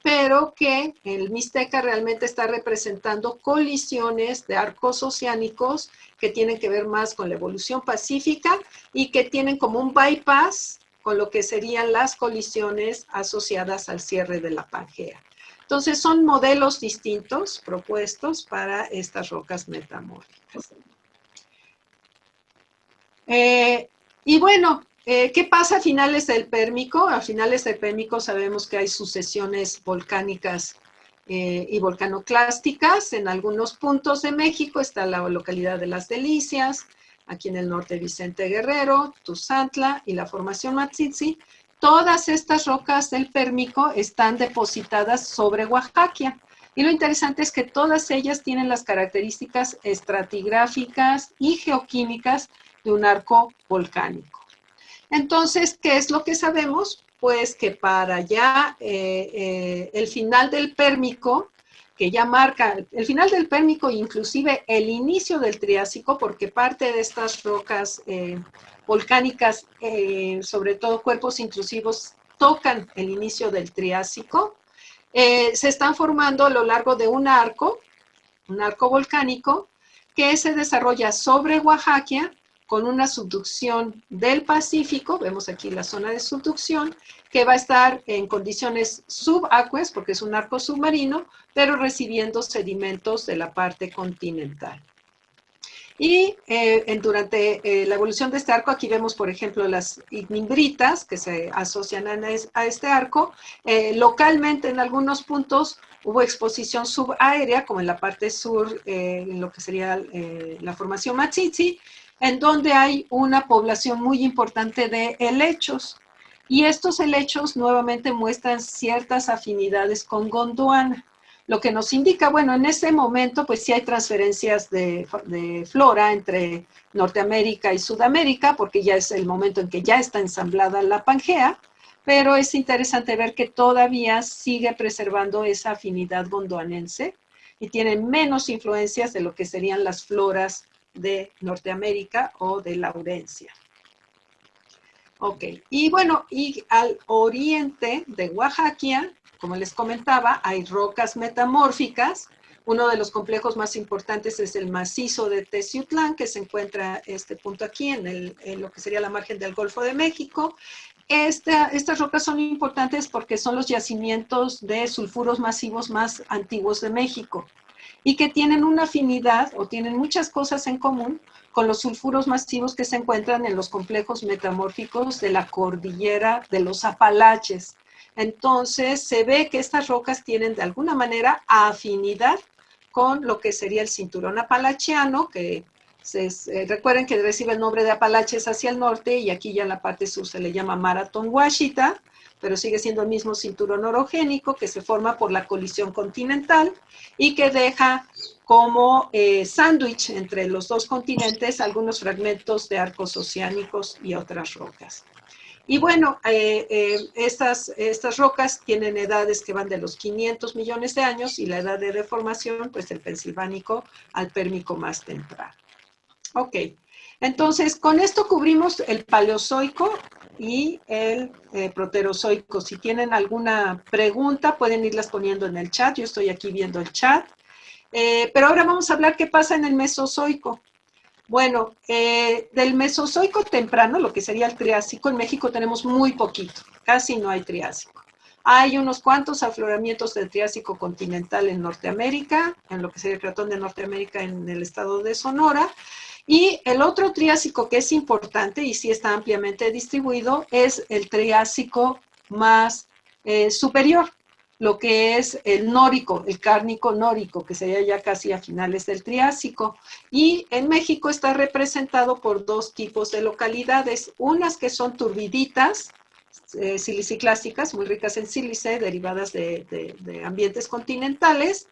pero que el Mixteca realmente está representando colisiones de arcos oceánicos que tienen que ver más con la evolución pacífica y que tienen como un bypass con lo que serían las colisiones asociadas al cierre de la Pangea. Entonces son modelos distintos propuestos para estas rocas metamórficas. Y bueno, ¿qué pasa a finales del Pérmico? A finales del Pérmico sabemos que hay sucesiones volcánicas y volcanoclásticas. En algunos puntos de México está la localidad de Las Delicias, aquí en el norte Vicente Guerrero, Tuzantla y la formación Matsitsi. Todas estas rocas del Pérmico están depositadas sobre Oaxaca. Y lo interesante es que todas ellas tienen las características estratigráficas y geoquímicas de un arco volcánico. Entonces, ¿qué es lo que sabemos? Pues que para ya el final del Pérmico, que ya marca el final del Pérmico e inclusive el inicio del Triásico, porque parte de estas rocas volcánicas, sobre todo cuerpos intrusivos, tocan el inicio del Triásico. Se están formando a lo largo de un arco volcánico, que se desarrolla sobre Oaxaca con una subducción del Pacífico, vemos aquí la zona de subducción, que va a estar en condiciones subacuas, porque es un arco submarino, pero recibiendo sedimentos de la parte continental. Y durante la evolución de este arco, aquí vemos, por ejemplo, las ignimbritas que se asocian a este arco. Localmente, en algunos puntos, hubo exposición subaérea, como en la parte sur, en lo que sería la formación Matsitsi, en donde hay una población muy importante de helechos. Y estos helechos nuevamente muestran ciertas afinidades con Gondwana. Lo que nos indica, bueno, en ese momento pues sí hay transferencias de flora entre Norteamérica y Sudamérica, porque ya es el momento en que ya está ensamblada la Pangea, pero es interesante ver que todavía sigue preservando esa afinidad gondwanense y tiene menos influencias de lo que serían las floras de Norteamérica o de Laurencia. Ok, y bueno, y al oriente de Oaxaca, como les comentaba, hay rocas metamórficas. Uno de los complejos más importantes es el macizo de Teciutlán, que se encuentra este punto aquí, en lo que sería la margen del Golfo de México. Estas rocas son importantes porque son los yacimientos de sulfuros masivos más antiguos de México y que tienen una afinidad o tienen muchas cosas en común con los sulfuros masivos que se encuentran en los complejos metamórficos de la cordillera de los Apalaches. Entonces, se ve que estas rocas tienen de alguna manera afinidad con lo que sería el cinturón apalachiano, que recuerden que recibe el nombre de Apalaches hacia el norte y aquí ya en la parte sur se le llama Marathon Ouachita, pero sigue siendo el mismo cinturón orogénico que se forma por la colisión continental y que deja como sándwich entre los dos continentes algunos fragmentos de arcos oceánicos y otras rocas. Y bueno, estas rocas tienen edades que van de los 500 millones de años y la edad de deformación, pues el pensilvánico al pérmico más temprano. Ok, entonces con esto cubrimos el paleozoico y el proterozoico. Si tienen alguna pregunta pueden irlas poniendo en el chat, yo estoy aquí viendo el chat. Pero ahora vamos a hablar qué pasa en el Mesozoico. Bueno, del Mesozoico temprano, lo que sería el Triásico, en México tenemos muy poquito, casi no hay Triásico. Hay unos cuantos afloramientos del Triásico continental en Norteamérica, en lo que sería el Cratón de Norteamérica en el estado de Sonora. Y el otro Triásico que es importante y sí está ampliamente distribuido es el Triásico más superior, lo que es el nórico, el cárnico nórico, que sería ya casi a finales del Triásico. Y en México está representado por dos tipos de localidades, unas que son turbiditas, siliciclásticas, muy ricas en sílice, derivadas de ambientes continentales,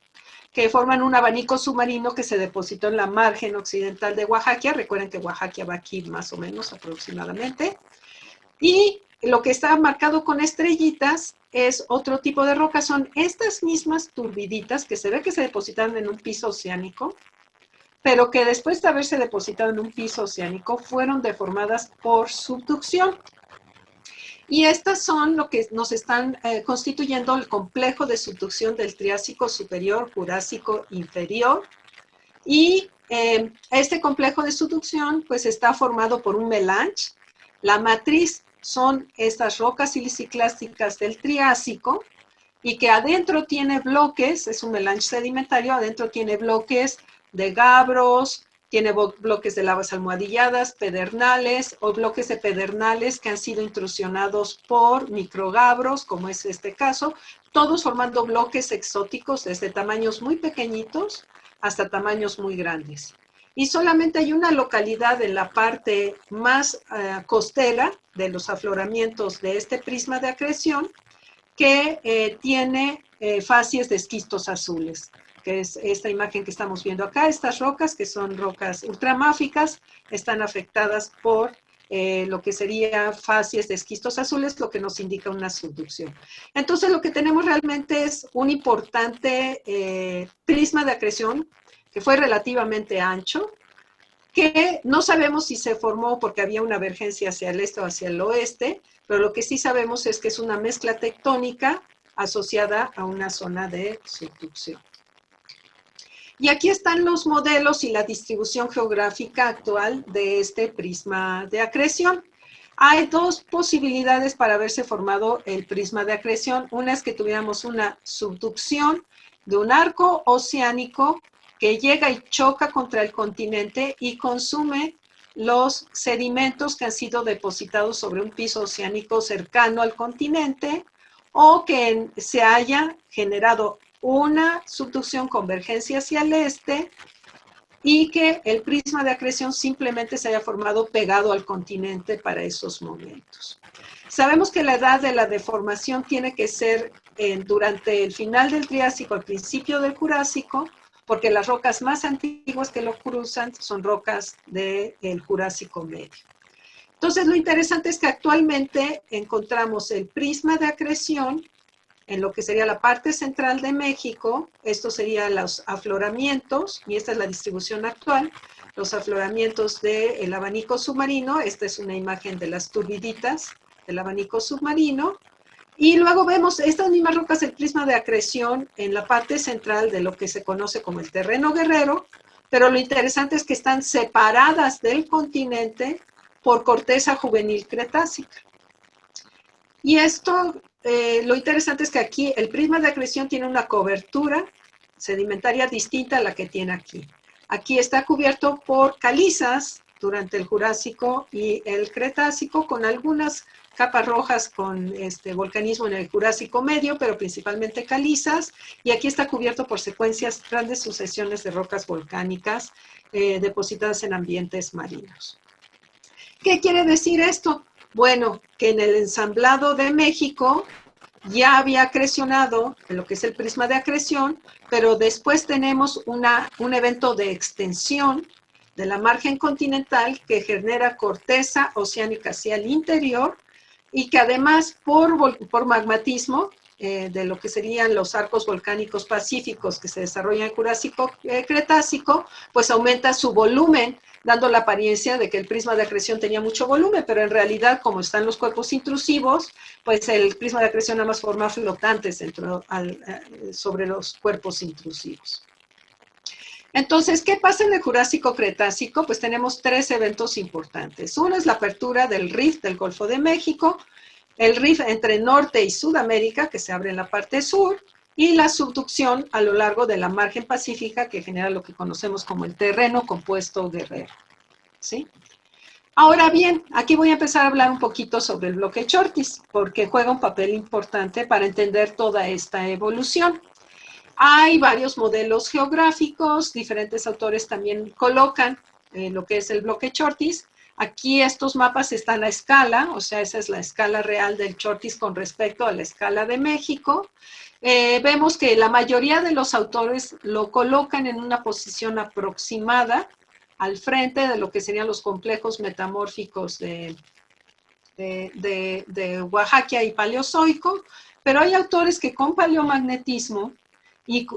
que forman un abanico submarino que se depositó en la margen occidental de Oaxaca. Recuerden que Oaxaca va aquí más o menos aproximadamente. Y lo que está marcado con estrellitas es otro tipo de roca. Son estas mismas turbiditas que se ve que se depositaron en un piso oceánico, pero que después de haberse depositado en un piso oceánico fueron deformadas por subducción. Y estas son lo que nos están constituyendo el complejo de subducción del Triásico superior, Jurásico inferior. Y este complejo de subducción pues está formado por un melange. La matriz son estas rocas siliciclásticas del Triásico y que adentro tiene bloques, es un melange sedimentario, adentro tiene bloques de gabros, tiene bloques de lavas almohadilladas, pedernales o bloques de pedernales que han sido intrusionados por microgabros, como es este caso, todos formando bloques exóticos desde tamaños muy pequeñitos hasta tamaños muy grandes. Y solamente hay una localidad en la parte más costera de los afloramientos de este prisma de acreción que tiene facies de esquistos azules, que es esta imagen que estamos viendo acá. Estas rocas, que son rocas ultramáficas, están afectadas por lo que sería facies de esquistos azules, lo que nos indica una subducción. Entonces lo que tenemos realmente es un importante prisma de acreción que fue relativamente ancho, que no sabemos si se formó porque había una vergencia hacia el este o hacia el oeste, pero lo que sí sabemos es que es una mezcla tectónica asociada a una zona de subducción. Y aquí están los modelos y la distribución geográfica actual de este prisma de acreción. Hay dos posibilidades para haberse formado el prisma de acreción. Una es que tuviéramos una subducción de un arco oceánico que llega y choca contra el continente y consume los sedimentos que han sido depositados sobre un piso oceánico cercano al continente, o que se haya generado una subducción convergencia hacia el este y que el prisma de acreción simplemente se haya formado pegado al continente para esos momentos. Sabemos que la edad de la deformación tiene que ser durante el final del Triásico, al principio del Jurásico, porque las rocas más antiguas que lo cruzan son rocas del Jurásico medio. Entonces, lo interesante es que actualmente encontramos el prisma de acreción en lo que sería la parte central de México. Estos serían los afloramientos, y esta es la distribución actual, los afloramientos del abanico submarino. Esta es una imagen de las turbiditas del abanico submarino. Y luego vemos estas mismas rocas, el prisma de acreción en la parte central de lo que se conoce como el terreno guerrero, pero lo interesante es que están separadas del continente por corteza juvenil cretácica. Y esto, lo interesante es que aquí el prisma de acreción tiene una cobertura sedimentaria distinta a la que tiene aquí. Aquí está cubierto por calizas durante el Jurásico y el Cretácico, con algunas capas rojas con volcanismo en el Jurásico medio, pero principalmente calizas, y aquí está cubierto por secuencias, grandes sucesiones de rocas volcánicas depositadas en ambientes marinos. ¿Qué quiere decir esto? Bueno, que en el ensamblado de México ya había acrecionado en lo que es el prisma de acreción, pero después tenemos un evento de extensión de la margen continental que genera corteza oceánica hacia el interior, y que además por magmatismo de lo que serían los arcos volcánicos pacíficos que se desarrollan en el Jurásico Cretácico, pues aumenta su volumen, dando la apariencia de que el prisma de acreción tenía mucho volumen, pero en realidad, como están los cuerpos intrusivos, pues el prisma de acreción nada más forma flotantes sobre los cuerpos intrusivos. Entonces, ¿qué pasa en el Jurásico Cretácico? Pues tenemos tres eventos importantes. Uno es la apertura del rift del Golfo de México, el rift entre Norte y Sudamérica, que se abre en la parte sur, y la subducción a lo largo de la margen pacífica, que genera lo que conocemos como el terreno compuesto guerrero. ¿Sí? Ahora bien, aquí voy a empezar a hablar un poquito sobre el bloque Chortis, porque juega un papel importante para entender toda esta evolución. Hay varios modelos geográficos, diferentes autores también colocan lo que es el bloque Chortis. Aquí estos mapas están a escala, o sea, esa es la escala real del Chortis con respecto a la escala de México. Vemos que la mayoría de los autores lo colocan en una posición aproximada al frente de lo que serían los complejos metamórficos de Oaxaca y Paleozoico, pero hay autores que con paleomagnetismo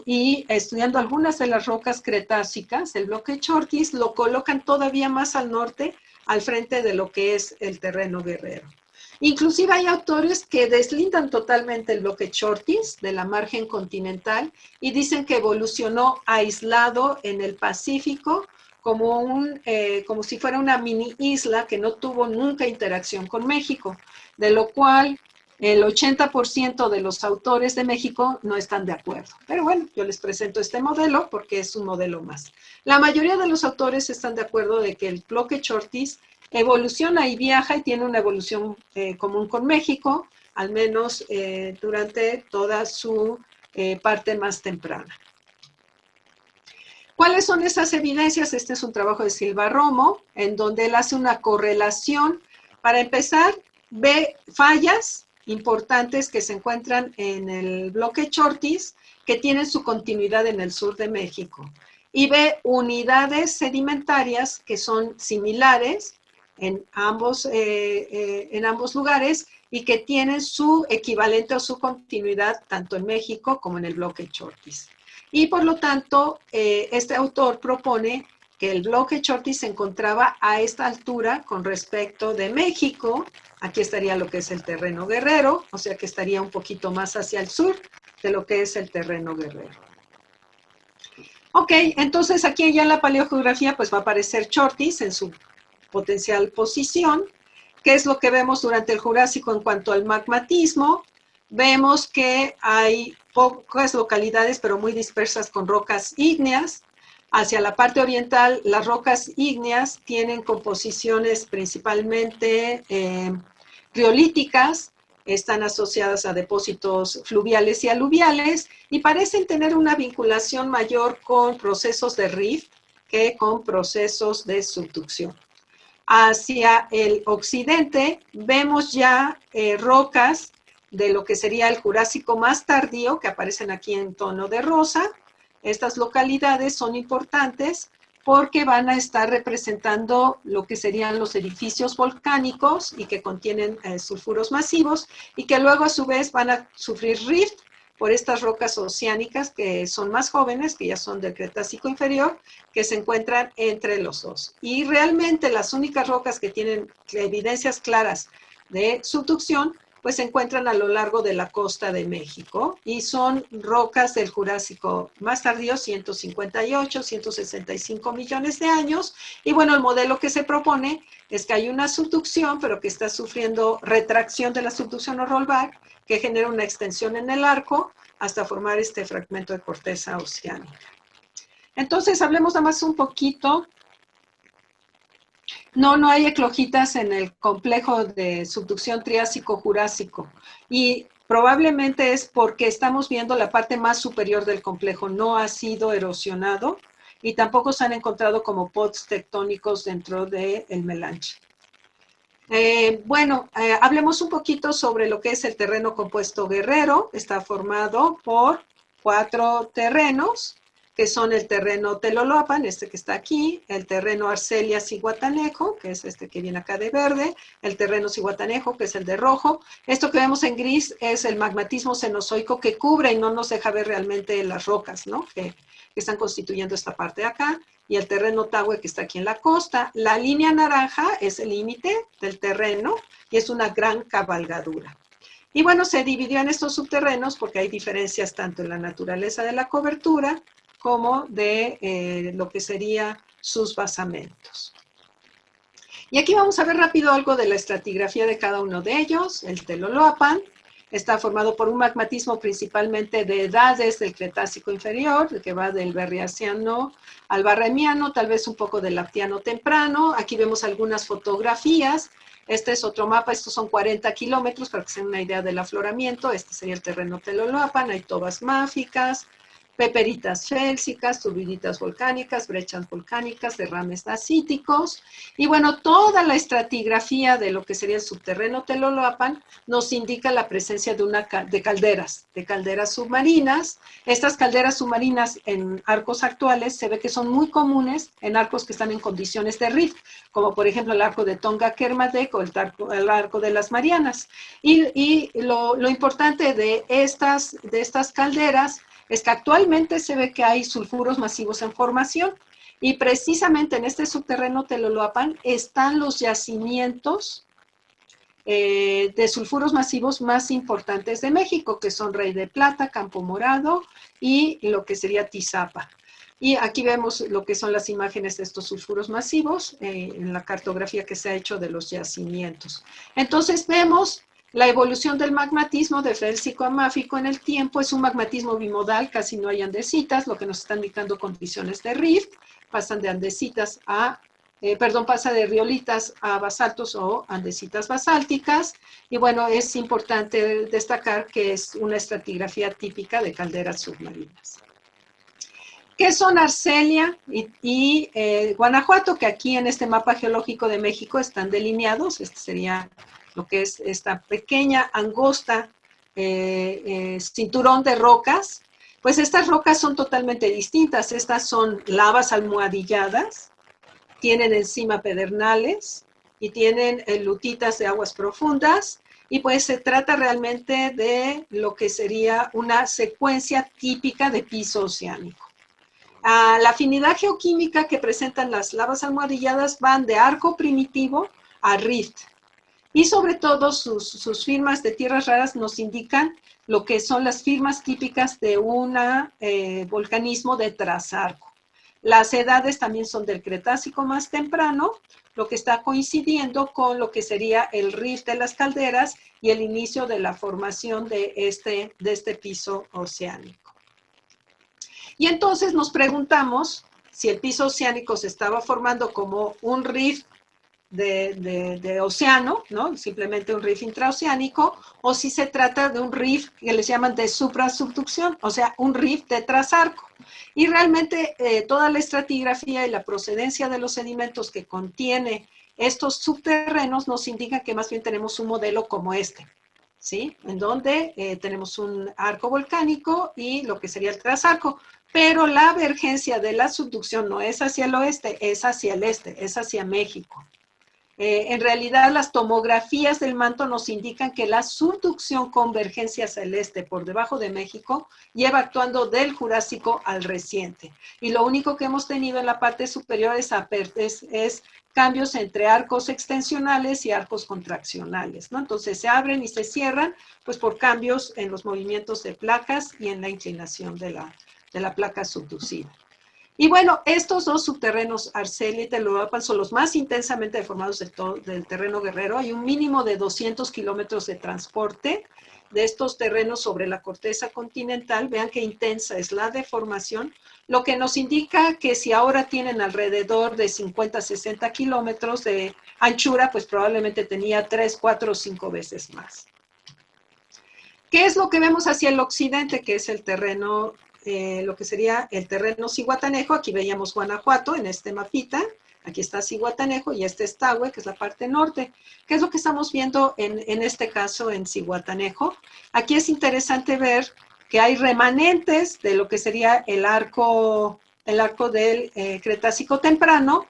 y estudiando algunas de las rocas cretácicas, el bloque Chortis, lo colocan todavía más al norte, al frente de lo que es el terreno guerrero. Inclusive hay autores que deslindan totalmente el bloque Chortis de la margen continental y dicen que evolucionó aislado en el Pacífico como si fuera una mini isla que no tuvo nunca interacción con México, de lo cual el 80% de los autores de México no están de acuerdo. Pero bueno, yo les presento este modelo porque es un modelo más. La mayoría de los autores están de acuerdo de que el bloque Chortis evoluciona y viaja y tiene una evolución común con México, al menos durante toda su parte más temprana. ¿Cuáles son esas evidencias? Este es un trabajo de Silva Romo, en donde él hace una correlación. Para empezar, ve fallas importantes que se encuentran en el bloque Chortis, que tienen su continuidad en el sur de México. Y ve unidades sedimentarias que son similares en ambos lugares y que tienen su equivalente o su continuidad tanto en México como en el bloque Chortis. Y por lo tanto, este autor propone que el bloque Chortis se encontraba a esta altura con respecto de México. Aquí estaría lo que es el terreno guerrero, o sea que estaría un poquito más hacia el sur de lo que es el terreno guerrero. Ok, entonces aquí ya en la paleogeografía pues va a aparecer Chortis en su potencial posición. ¿Qué es lo que vemos durante el Jurásico en cuanto al magmatismo? Vemos que hay pocas localidades, pero muy dispersas con rocas ígneas. Hacia la parte oriental, las rocas ígneas tienen composiciones principalmente riolíticas, están asociadas a depósitos fluviales y aluviales y parecen tener una vinculación mayor con procesos de rift que con procesos de subducción. Hacia el occidente vemos ya rocas de lo que sería el Jurásico más tardío, que aparecen aquí en tono de rosa. Estas localidades son importantes porque van a estar representando lo que serían los edificios volcánicos y que contienen sulfuros masivos y que luego a su vez van a sufrir rift por estas rocas oceánicas que son más jóvenes, que ya son del Cretácico inferior, que se encuentran entre los dos. Y realmente las únicas rocas que tienen evidencias claras de subducción pues se encuentran a lo largo de la costa de México y son rocas del Jurásico más tardío, 158, 165 millones de años. Y bueno, el modelo que se propone es que hay una subducción, pero que está sufriendo retracción de la subducción o rollback, que genera una extensión en el arco hasta formar este fragmento de corteza oceánica. Entonces, hablemos nada más un poquito. No hay eclogitas en el complejo de subducción Triásico-Jurásico y probablemente es porque estamos viendo la parte más superior del complejo, no ha sido erosionado y tampoco se han encontrado como pods tectónicos dentro del Melange. Hablemos un poquito sobre lo que es el terreno compuesto guerrero. Está formado por 4 terrenos, que son el terreno Teloloapan, este que está aquí, el terreno Arcelia-Cihuatanejo, que es este que viene acá de verde, el terreno Cihuatanejo, que es el de rojo. Esto que vemos en gris es el magmatismo cenozoico que cubre y no nos deja ver realmente las rocas, ¿no? que están constituyendo esta parte de acá, y el terreno Tahue que está aquí en la costa. La línea naranja es el límite del terreno y es una gran cabalgadura. Y bueno, se dividió en estos subterrenos porque hay diferencias tanto en la naturaleza de la cobertura como de lo que serían sus basamentos. Y aquí vamos a ver rápido algo de la estratigrafía de cada uno de ellos. El Teloloapan está formado por un magmatismo principalmente de edades del Cretácico inferior, que va del Berriasiano al Barremiano, tal vez un poco del Aptiano temprano. Aquí vemos algunas fotografías. Este es otro mapa, estos son 40 kilómetros para que se den una idea del afloramiento. Este sería el terreno Teloloapan, hay tobas máficas, peperitas félsicas, turbiditas volcánicas, brechas volcánicas, derrames dacíticos. Y bueno, toda la estratigrafía de lo que sería el subterreno Teloloapan nos indica la presencia de calderas submarinas. Estas calderas submarinas en arcos actuales se ve que son muy comunes en arcos que están en condiciones de rift, como por ejemplo el arco de Tonga Kermadec o el arco de las Marianas. Y lo importante de estas calderas es que actualmente se ve que hay sulfuros masivos en formación y precisamente en este subterreno Teloloapan están los yacimientos de sulfuros masivos más importantes de México, que son Rey de Plata, Campo Morado y lo que sería Tizapa. Y aquí vemos lo que son las imágenes de estos sulfuros masivos en la cartografía que se ha hecho de los yacimientos. Entonces vemos la evolución del magmatismo de félsico a máfico en el tiempo. Es un magmatismo bimodal, casi no hay andesitas, lo que nos están indicando condiciones de rift. Pasan de andesitas pasa de riolitas a basaltos o andesitas basálticas. Y bueno, es importante destacar que es una estratigrafía típica de calderas submarinas. ¿Qué son Arcelia y Guanajuato? Que aquí en este mapa geológico de México están delineados. Este sería lo que es esta pequeña, angosta cinturón de rocas. Pues estas rocas son totalmente distintas. Estas son lavas almohadilladas, tienen encima pedernales y tienen lutitas de aguas profundas, y pues se trata realmente de lo que sería una secuencia típica de piso oceánico. La afinidad geoquímica que presentan las lavas almohadilladas van de arco primitivo a rift. Y sobre todo sus firmas de tierras raras nos indican lo que son las firmas típicas de un volcanismo de trazarco. Las edades también son del Cretácico más temprano, lo que está coincidiendo con lo que sería el rift de las calderas y el inicio de la formación de este piso oceánico. Y entonces nos preguntamos si el piso oceánico se estaba formando como un rift de océano, ¿no? Simplemente un rift intraoceánico, o si se trata de un rift que les llaman de suprasubducción, o sea, un rift de trazarco. Y realmente toda la estratigrafía y la procedencia de los sedimentos que contiene estos subterrenos nos indica que más bien tenemos un modelo como este, ¿sí? En donde tenemos un arco volcánico y lo que sería el trazarco, pero la vergencia de la subducción no es hacia el oeste, es hacia el este, es hacia México. En realidad, las tomografías del manto nos indican que la subducción convergencia hacia el este por debajo de México lleva actuando del Jurásico al reciente. Y lo único que hemos tenido en la parte superior es cambios entre arcos extensionales y arcos contraccionales, ¿no? Entonces se abren y se cierran pues por cambios en los movimientos de placas y en la inclinación de la placa subducida. Y bueno, estos dos subterrenos, Arcelia y Teloapan, son los más intensamente deformados del terreno guerrero. Hay un mínimo de 200 kilómetros de transporte de estos terrenos sobre la corteza continental. Vean qué intensa es la deformación, lo que nos indica que si ahora tienen alrededor de 50, 60 kilómetros de anchura, pues probablemente tenía 3, 4 o 5 veces más. ¿Qué es lo que vemos hacia el occidente, que es el terreno lo que sería el terreno Zihuatanejo? Aquí veíamos Guanajuato en este mapita, aquí está Zihuatanejo y este es Tahue, que es la parte norte. ¿Qué es lo que estamos viendo en este caso en Zihuatanejo? Aquí es interesante ver que hay remanentes de lo que sería el arco del Cretácico temprano,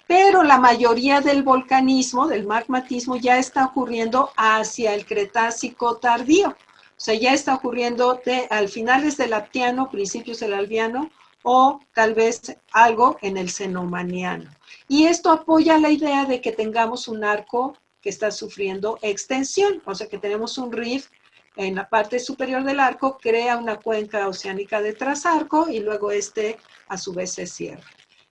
pero la mayoría del volcanismo, del magmatismo, ya está ocurriendo hacia el Cretácico tardío. O sea, ya está ocurriendo al finales del Aptiano, principios del Albiano, o tal vez algo en el Cenomaniano. Y esto apoya la idea de que tengamos un arco que está sufriendo extensión, o sea, que tenemos un rift en la parte superior del arco, crea una cuenca oceánica de trazarco y luego a su vez se cierra.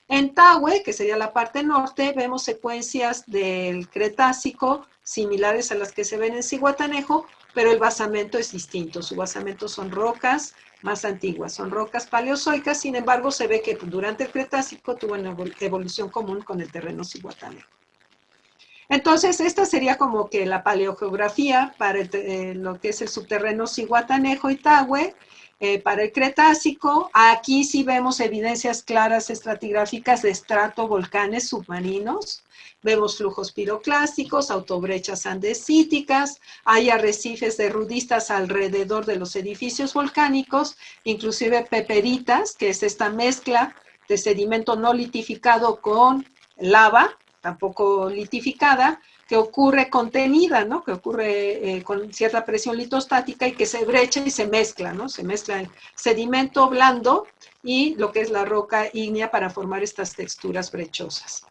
En Tahue, que sería la parte norte, vemos secuencias del Cretácico similares a las que se ven en Zihuatanejo, pero el basamento es distinto. Su basamento son rocas más antiguas, son rocas paleozoicas, sin embargo se ve que durante el Cretácico tuvo una evolución común con el terreno Zihuatanejo. Entonces, esta sería como que la paleogeografía para lo que es el subterreno Zihuatanejo y Tahue. Para el Cretácico, aquí sí vemos evidencias claras estratigráficas de estratovolcanes submarinos. Vemos flujos piroclásticos, autobrechas andesíticas, hay arrecifes de rudistas alrededor de los edificios volcánicos, inclusive peperitas, que es esta mezcla de sedimento no litificado con lava, tampoco litificada, que ocurre contenida, ¿no? Que ocurre con cierta presión litostática y que se brecha y se mezcla, ¿no? Se mezcla el sedimento blando y lo que es la roca ígnea para formar estas texturas brechosas.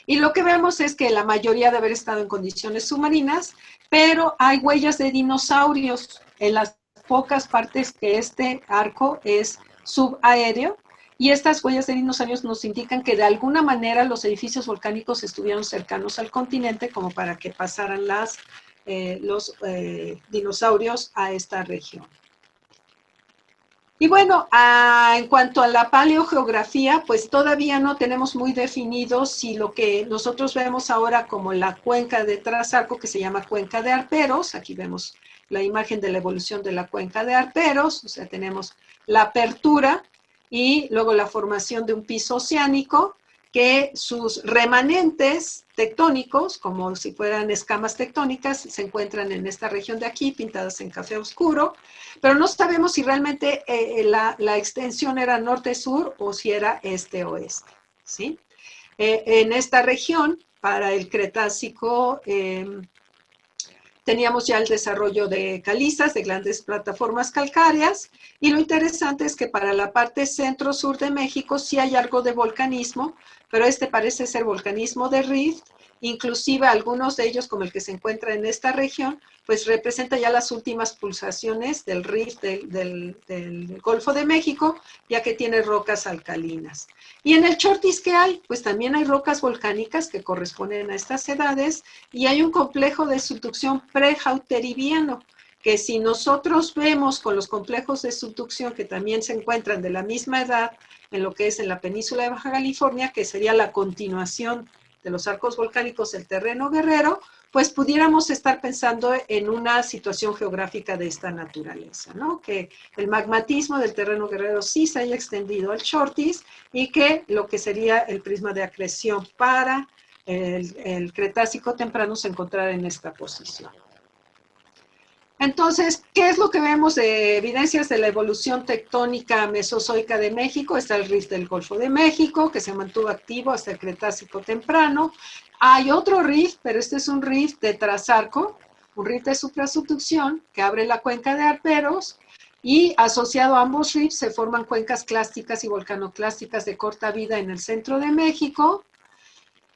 Y lo que vemos es que la mayoría debe haber estado en condiciones submarinas, pero hay huellas de dinosaurios en las pocas partes que este arco es subaéreo. Y estas huellas de dinosaurios nos indican que de alguna manera los edificios volcánicos estuvieron cercanos al continente como para que pasaran los dinosaurios a esta región. Y bueno, en cuanto a la paleogeografía, pues todavía no tenemos muy definido si lo que nosotros vemos ahora como la cuenca de Trazarco, que se llama cuenca de Arperos, aquí vemos la imagen de la evolución de la cuenca de Arperos, o sea, tenemos la apertura y luego la formación de un piso oceánico, que sus remanentes tectónicos, como si fueran escamas tectónicas, se encuentran en esta región de aquí, pintadas en café oscuro, pero no sabemos si realmente la extensión era norte-sur o si era este-oeste, ¿sí? En esta región para el Cretácico teníamos ya el desarrollo de calizas, de grandes plataformas calcáreas, y lo interesante es que para la parte centro-sur de México sí hay algo de volcanismo, pero este parece ser volcanismo de rift, inclusive algunos de ellos, como el que se encuentra en esta región, pues representa ya las últimas pulsaciones del rift del Golfo de México, ya que tiene rocas alcalinas. Y en el Chortis, ¿qué hay? Pues también hay rocas volcánicas que corresponden a estas edades, y hay un complejo de subducción prejauteribiano, que si nosotros vemos con los complejos de subducción que también se encuentran de la misma edad en lo que es en la península de Baja California, que sería la continuación de los arcos volcánicos del terreno guerrero, pues pudiéramos estar pensando en una situación geográfica de esta naturaleza, ¿no? Que el magmatismo del terreno guerrero sí se haya extendido al Chortis y que lo que sería el prisma de acreción para el Cretácico temprano se encontrara en esta posición. Entonces, ¿qué es lo que vemos de evidencias de la evolución tectónica mesozoica de México? Está el rift del Golfo de México, que se mantuvo activo hasta el Cretácico temprano. Hay otro rift, pero este es un rift de trasarco, un rift de suprasubducción, que abre la cuenca de Arperos, y asociado a ambos rifts se forman cuencas clásticas y volcanoclásticas de corta vida en el centro de México.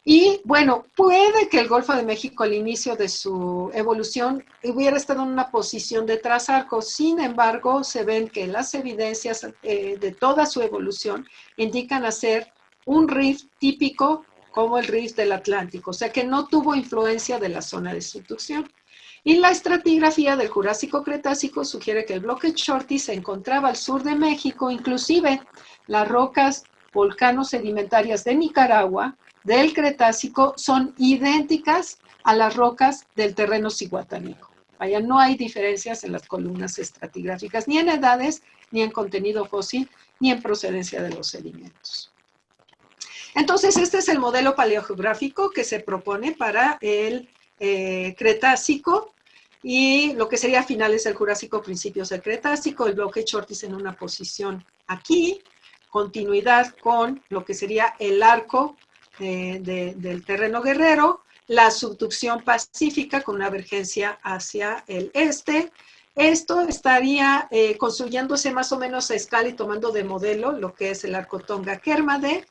Y bueno, puede que el Golfo de México al inicio de su evolución hubiera estado en una posición de trasarco. Sin embargo, se ven que las evidencias de toda su evolución indican hacer un rift típico como el rift del Atlántico, o sea que no tuvo influencia de la zona de subducción. Y la estratigrafía del Jurásico-Cretácico sugiere que el bloque Chortis se encontraba al sur de México, inclusive las rocas volcano-sedimentarias de Nicaragua del Cretácico son idénticas a las rocas del terreno ciguatanejo. Allá no hay diferencias en las columnas estratigráficas, ni en edades, ni en contenido fósil, ni en procedencia de los sedimentos. Entonces, este es el modelo paleogeográfico que se propone para el Cretácico y lo que sería finales del Jurásico, principios del Cretácico, el bloque Chortis en una posición aquí, continuidad con lo que sería el arco del terreno guerrero, la subducción pacífica con una vergencia hacia el este. Esto estaría construyéndose más o menos a escala y tomando de modelo lo que es el arco Tonga-Kermadec.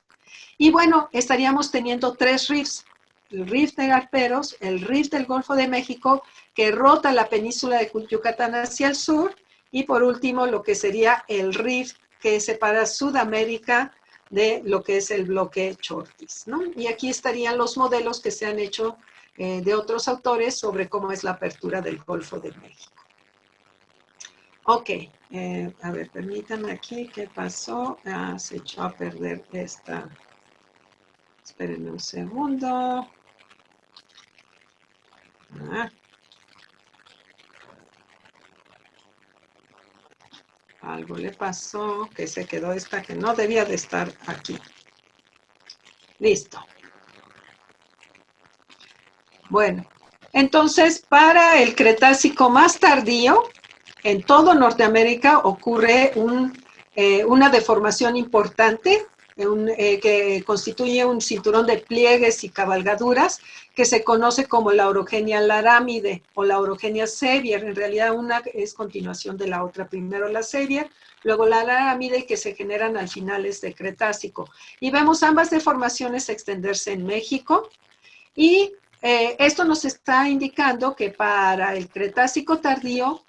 Y bueno, estaríamos teniendo tres rifts, el rift de Arperos, el rift del Golfo de México, que rota la península de Yucatán hacia el sur, y por último lo que sería el rift que separa Sudamérica de lo que es el bloque Chortis, ¿no? Y aquí estarían los modelos que se han hecho de otros autores sobre cómo es la apertura del Golfo de México. Ok, a ver, permítanme aquí, ¿qué pasó? Se echó a perder esta. Espérenme un segundo. Algo le pasó, que se quedó esta que no debía de estar aquí. Listo. Bueno, entonces para el Cretácico más tardío, en todo Norteamérica ocurre una deformación importante que constituye un cinturón de pliegues y cabalgaduras que se conoce como la orogenia larámide o la orogenia Sevier. En realidad una es continuación de la otra, primero la Sevier, luego la larámide, que se generan al finales del Cretácico. Y vemos ambas deformaciones extenderse en México, y esto nos está indicando que para el Cretácico tardío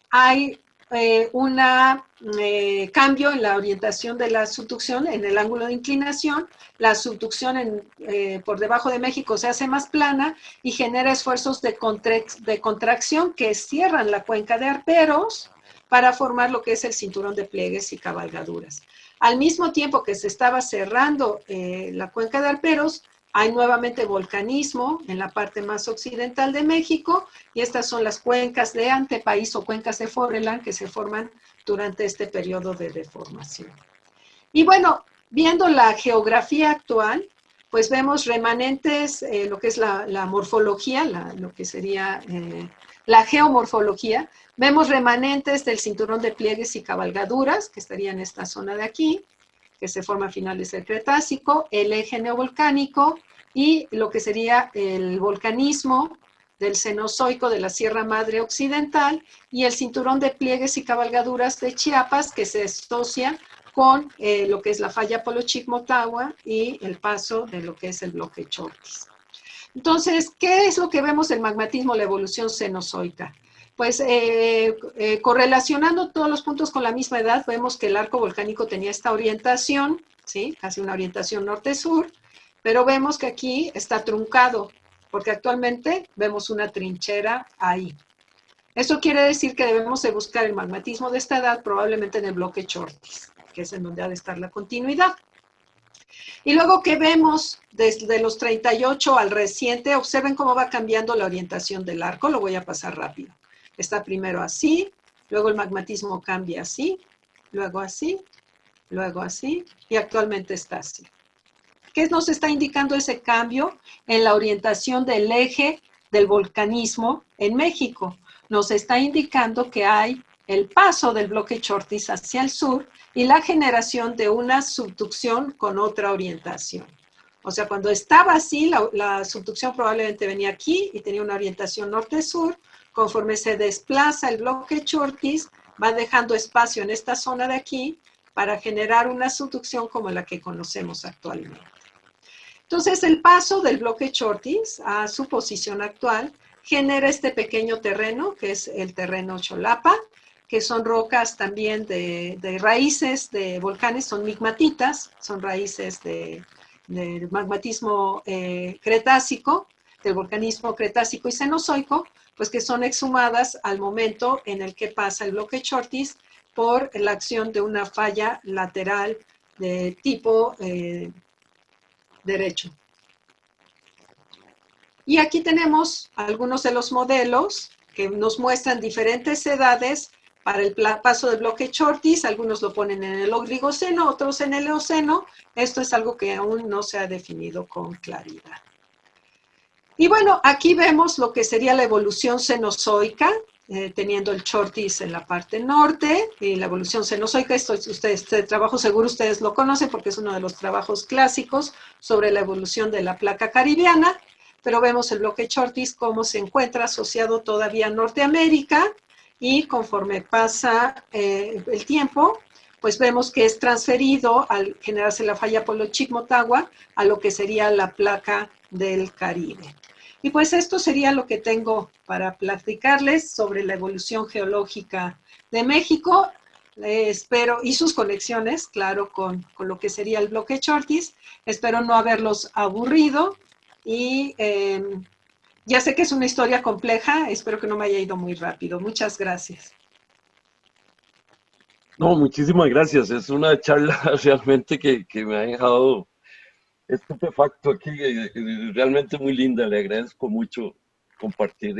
hay un cambio en la orientación de la subducción, en el ángulo de inclinación. La subducción por debajo de México se hace más plana y genera esfuerzos de contracción que cierran la cuenca de Arperos para formar lo que es el cinturón de pliegues y cabalgaduras. Al mismo tiempo que se estaba cerrando la cuenca de Arperos, hay nuevamente volcanismo en la parte más occidental de México, y estas son las cuencas de antepaís o cuencas de Foreland que se forman durante este periodo de deformación. Y bueno, viendo la geografía actual, pues vemos remanentes, lo que es la morfología, lo que sería la geomorfología. Vemos remanentes del cinturón de pliegues y cabalgaduras, que estaría en esta zona de aquí, que se forma a finales del Cretácico, el eje neovolcánico, y lo que sería el volcanismo del Cenozoico de la Sierra Madre Occidental y el cinturón de pliegues y cabalgaduras de Chiapas, que se asocia con lo que es la falla Polochic-Motagua y el paso de lo que es el bloque Chortis. Entonces, ¿qué es lo que vemos del magmatismo, la evolución cenozoica? Pues correlacionando todos los puntos con la misma edad, vemos que el arco volcánico tenía esta orientación, ¿sí? Casi una orientación norte-sur, pero vemos que aquí está truncado, porque actualmente vemos una trinchera ahí. Eso quiere decir que debemos de buscar el magmatismo de esta edad probablemente en el bloque Chortis, que es en donde ha de estar la continuidad. Y luego que vemos desde los 38 al reciente, observen cómo va cambiando la orientación del arco, lo voy a pasar rápido. Está primero así, luego el magmatismo cambia así, luego así, y actualmente está así. ¿Qué nos está indicando ese cambio en la orientación del eje del volcanismo en México? Nos está indicando que hay el paso del bloque Chortis hacia el sur y la generación de una subducción con otra orientación. O sea, cuando estaba así, la subducción probablemente venía aquí y tenía una orientación norte-sur. Conforme se desplaza el bloque Chortis, va dejando espacio en esta zona de aquí para generar una subducción como la que conocemos actualmente. Entonces, el paso del bloque Chortis a su posición actual genera este pequeño terreno, que es el terreno Cholapa, que son rocas también de raíces de volcanes, son migmatitas, son raíces del magmatismo cretácico, del volcanismo cretácico y cenozoico, pues que son exhumadas al momento en el que pasa el bloque Chortis por la acción de una falla lateral de tipo derecho. Y aquí tenemos algunos de los modelos que nos muestran diferentes edades para el paso del bloque Chortis. Algunos lo ponen en el Oligoceno, otros en el Eoceno. Esto es algo que aún no se ha definido con claridad. Y bueno, aquí vemos lo que sería la evolución cenozoica, teniendo el Chortis en la parte norte, y la evolución cenozoica, este trabajo seguro ustedes lo conocen porque es uno de los trabajos clásicos sobre la evolución de la placa caribeana, pero vemos el bloque Chortis cómo se encuentra asociado todavía a Norteamérica, y conforme pasa el tiempo, pues vemos que es transferido al generarse la falla Polochic-Motagua a lo que sería la placa del Caribe. Y pues esto sería lo que tengo para platicarles sobre la evolución geológica de México. Espero, y sus conexiones, claro, con lo que sería el bloque Chortis. Espero no haberlos aburrido y ya sé que es una historia compleja, espero que no me haya ido muy rápido. Muchas gracias. No, muchísimas gracias. Es una charla realmente que me ha dejado estupefacto aquí, realmente muy linda. Le agradezco mucho compartir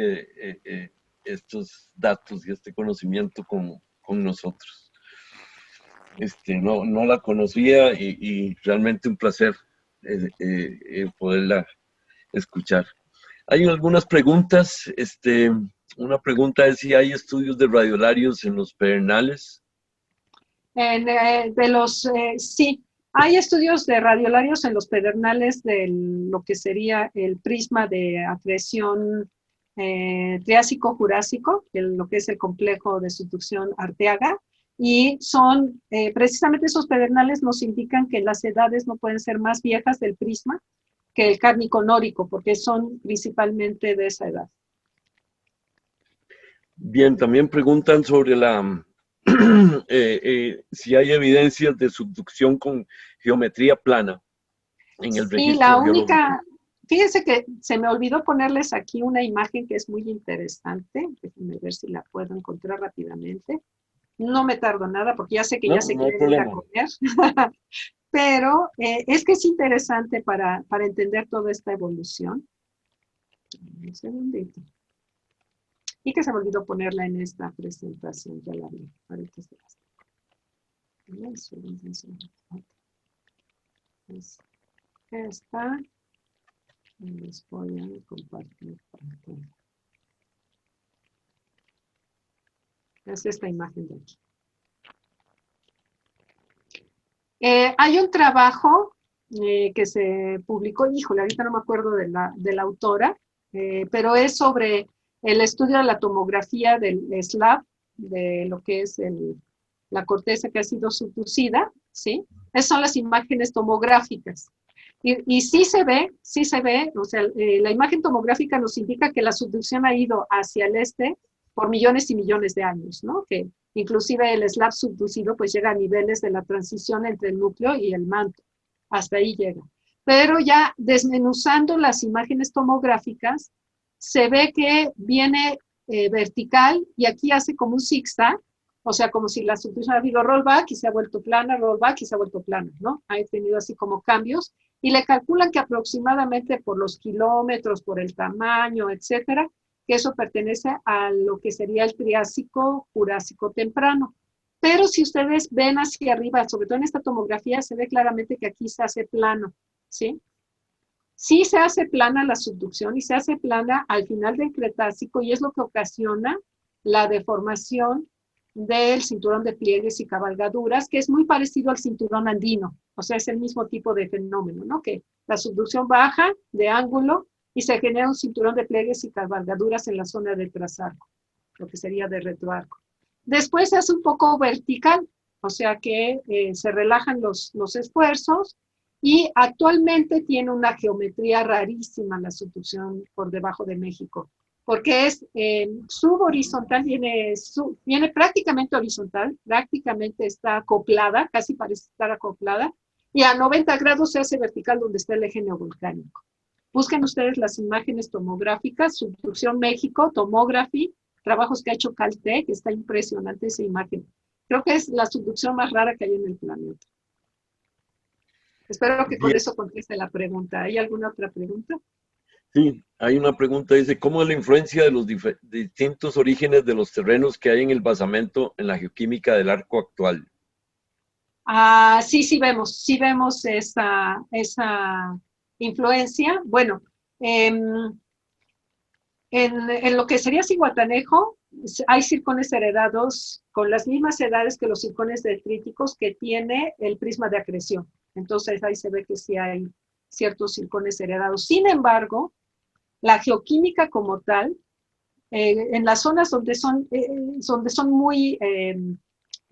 estos datos y este conocimiento con nosotros. No la conocía y realmente un placer poderla escuchar. Hay algunas preguntas. Una pregunta es si hay estudios de radiolarios en los Pedernales. Sí, hay estudios de radiolarios en los pedernales de lo que sería el prisma de acreción Triásico-Jurásico, lo que es el complejo de subducción Arteaga, y son precisamente esos pedernales nos indican que las edades no pueden ser más viejas del prisma que el cárnico nórico, porque son principalmente de esa edad. Bien, también preguntan sobre si hay evidencias de subducción con geometría plana en el Sí, la registro geológico. única, fíjense que se me olvidó ponerles aquí una imagen que es muy interesante. Déjenme ver si la puedo encontrar rápidamente. No me tardo nada porque ya sé que No, ya se no hay quieren ir a problema. comer. Pero es que es interesante para entender toda esta evolución. Un segundito. Y que se me olvidó ponerla en esta presentación, ya la vi. Ahorita se las... Esta, les voy a compartir pantalla. Es esta imagen de aquí. Hay un trabajo que se publicó, híjole, ahorita no me acuerdo de la autora, pero es sobre el estudio de la tomografía del slab, de lo que es la corteza que ha sido subducida, ¿sí? Esas son las imágenes tomográficas. Y sí se ve, o sea, la imagen tomográfica nos indica que la subducción ha ido hacia el este por millones y millones de años, ¿no? Que inclusive el slab subducido pues llega a niveles de la transición entre el núcleo y el manto. Hasta ahí llega. Pero ya desmenuzando las imágenes tomográficas, se ve que viene vertical y aquí hace como un zigzag, o sea, como si la subducción ha habido rollback y se ha vuelto plana, rollback y se ha vuelto plana, ¿no? Ha tenido así como cambios y le calculan que aproximadamente por los kilómetros, por el tamaño, etcétera, que eso pertenece a lo que sería el Triásico, Jurásico temprano. Pero si ustedes ven hacia arriba, sobre todo en esta tomografía, se ve claramente que aquí se hace plano, ¿sí? Sí se hace plana la subducción y se hace plana al final del Cretácico y es lo que ocasiona la deformación del cinturón de pliegues y cabalgaduras, que es muy parecido al cinturón andino, o sea, es el mismo tipo de fenómeno, ¿no? Que la subducción baja de ángulo y se genera un cinturón de pliegues y cabalgaduras en la zona del trasarco, lo que sería de retroarco. Después se hace un poco vertical, o sea que se relajan los esfuerzos y actualmente tiene una geometría rarísima la subducción por debajo de México, porque es subhorizontal, viene prácticamente horizontal, prácticamente está acoplada, casi parece estar acoplada, y a 90 grados se hace vertical donde está el eje neovolcánico. Busquen ustedes las imágenes tomográficas, Subducción México, Tomography, trabajos que ha hecho Caltech, está impresionante esa imagen. Creo que es la subducción más rara que hay en el planeta. Espero que con Bien, eso conteste la pregunta. ¿Hay alguna otra pregunta? sí, hay una pregunta, dice, ¿cómo es la influencia de los distintos orígenes de los terrenos que hay en el basamento en la geoquímica del arco actual? Sí vemos esa influencia. Bueno, en lo que sería Cihuatanejo, hay circones heredados con las mismas edades que los circones detríticos que tiene el prisma de acreción. Entonces ahí se ve que sí hay ciertos circones heredados. Sin embargo, la geoquímica como tal, en las zonas donde son muy,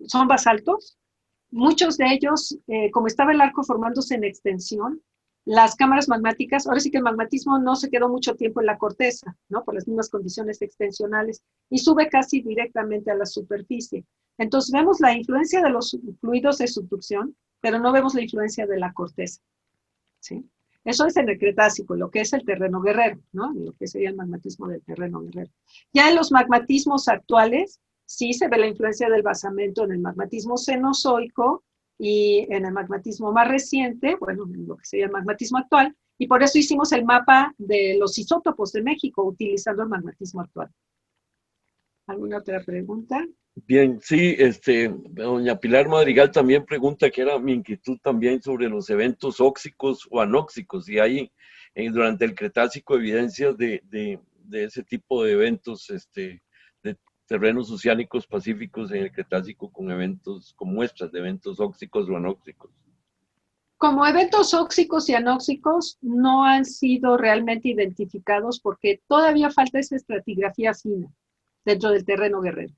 son basaltos, muchos de ellos, como estaba el arco formándose en extensión, las cámaras magmáticas, ahora sí que el magmatismo no se quedó mucho tiempo en la corteza, ¿no? Por las mismas condiciones extensionales, y sube casi directamente a la superficie. Entonces vemos la influencia de los fluidos de subducción, pero no vemos la influencia de la corteza, ¿sí? Eso es en el Cretácico, lo que es el terreno guerrero, ¿no? Lo que sería el magmatismo del terreno guerrero. Ya en los magmatismos actuales, sí se ve la influencia del basamento en el magmatismo cenozoico y en el magmatismo más reciente, bueno, en lo que sería el magmatismo actual, y por eso hicimos el mapa de los isótopos de México utilizando el magmatismo actual. ¿Alguna otra pregunta? Bien, sí, doña Pilar Madrigal también pregunta, que era mi inquietud también sobre los eventos óxicos o anóxicos, y hay durante el Cretácico evidencias de ese tipo de eventos, de terrenos oceánicos pacíficos en el Cretácico con eventos, con muestras de eventos óxicos o anóxicos. Como eventos óxicos y anóxicos no han sido realmente identificados porque todavía falta esa estratigrafía fina dentro del terreno guerrero.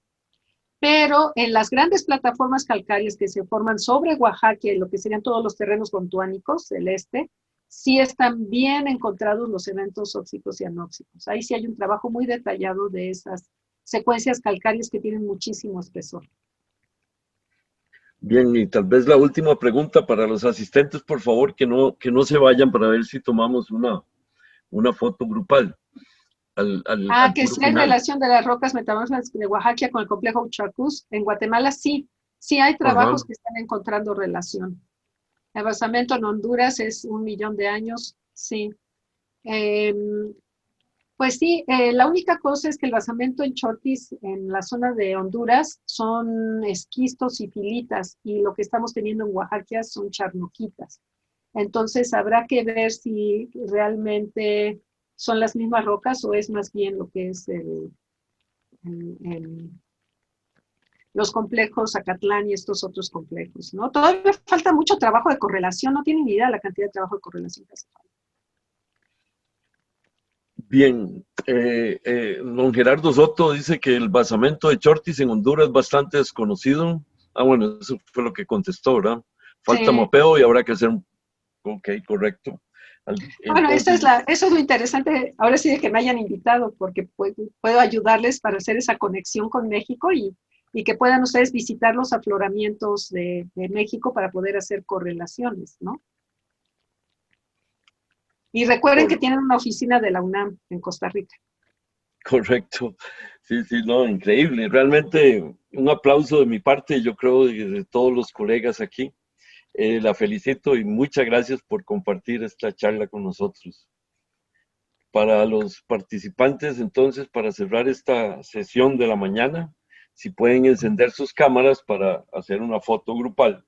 Pero en las grandes plataformas calcáreas que se forman sobre Oaxaca, lo que serían todos los terrenos gondwánicos del este, sí están bien encontrados los eventos óxicos y anóxicos. Ahí sí hay un trabajo muy detallado de esas secuencias calcáreas que tienen muchísimo espesor. Bien, y tal vez la última pregunta para los asistentes, por favor, que no se vayan para ver si tomamos una foto grupal al Que puro sí hay final. relación de las rocas metamórficas de Oaxaca con el complejo Uchacús. En Guatemala sí, sí hay Ajá. trabajos que están encontrando relación. El basamento en Honduras es 1.000.000 de años, sí. Pues sí, la única cosa es que el basamento en Chotis, en la zona de Honduras, son esquistos y filitas, y lo que estamos teniendo en Oaxaca son charnoquitas. Entonces habrá que ver si realmente son las mismas rocas o es más bien lo que es los complejos Acatlán y estos otros complejos, ¿no? Todavía falta mucho trabajo de correlación, no tienen ni idea de la cantidad de trabajo de correlación que hace falta. Bien, don Gerardo Soto dice que el basamento de Chortis en Honduras es bastante desconocido. Bueno, eso fue lo que contestó, ¿verdad? Falta Sí. mapeo y habrá que hacer un... Ok, correcto. Bueno, Entonces, eso es lo interesante, ahora sí de que me hayan invitado, porque puedo ayudarles para hacer esa conexión con México y que puedan ustedes visitar los afloramientos de México para poder hacer correlaciones, ¿no? Y recuerden que tienen una oficina de la UNAM en Costa Rica. correcto. Sí, sí, no, increíble. Realmente un aplauso de mi parte, yo creo, de todos los colegas aquí. La felicito y muchas gracias por compartir esta charla con nosotros. Para los participantes, entonces, para cerrar esta sesión de la mañana, si pueden encender sus cámaras para hacer una foto grupal.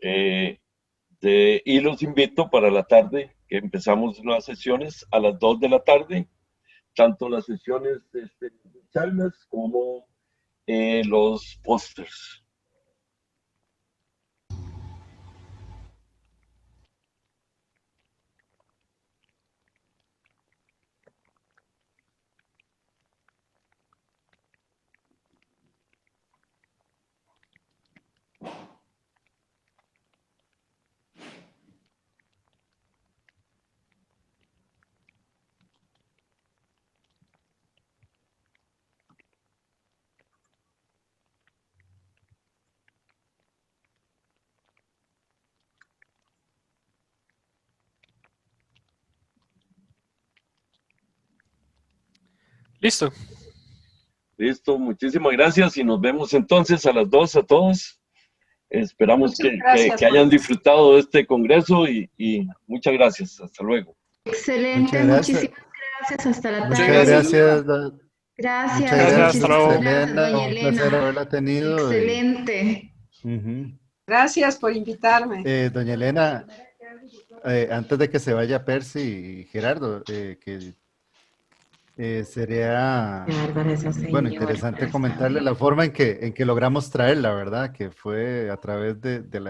Y los invito para la tarde, que empezamos las sesiones a las 2 de la tarde, tanto las sesiones de charlas como los pósters. Listo. Listo, muchísimas gracias y nos vemos entonces a las 2 a todos. Esperamos Muchas gracias. que hayan disfrutado de este congreso y muchas gracias. Hasta luego. Excelente, Muchas gracias. muchísimas gracias. Hasta la Muchas tarde. Gracias. Gracias, Muchas Gracias, gracias, hasta muchísimas luego. gracias, doña Un placer Elena. haberla tenido. Excelente. Gracias por invitarme. Doña Elena, antes de que se vaya Percy y Gerardo, que sería, Qué bárbara esa bueno, señora, interesante pero está comentarle bien. la forma en que logramos traerla, ¿verdad? Que fue a través de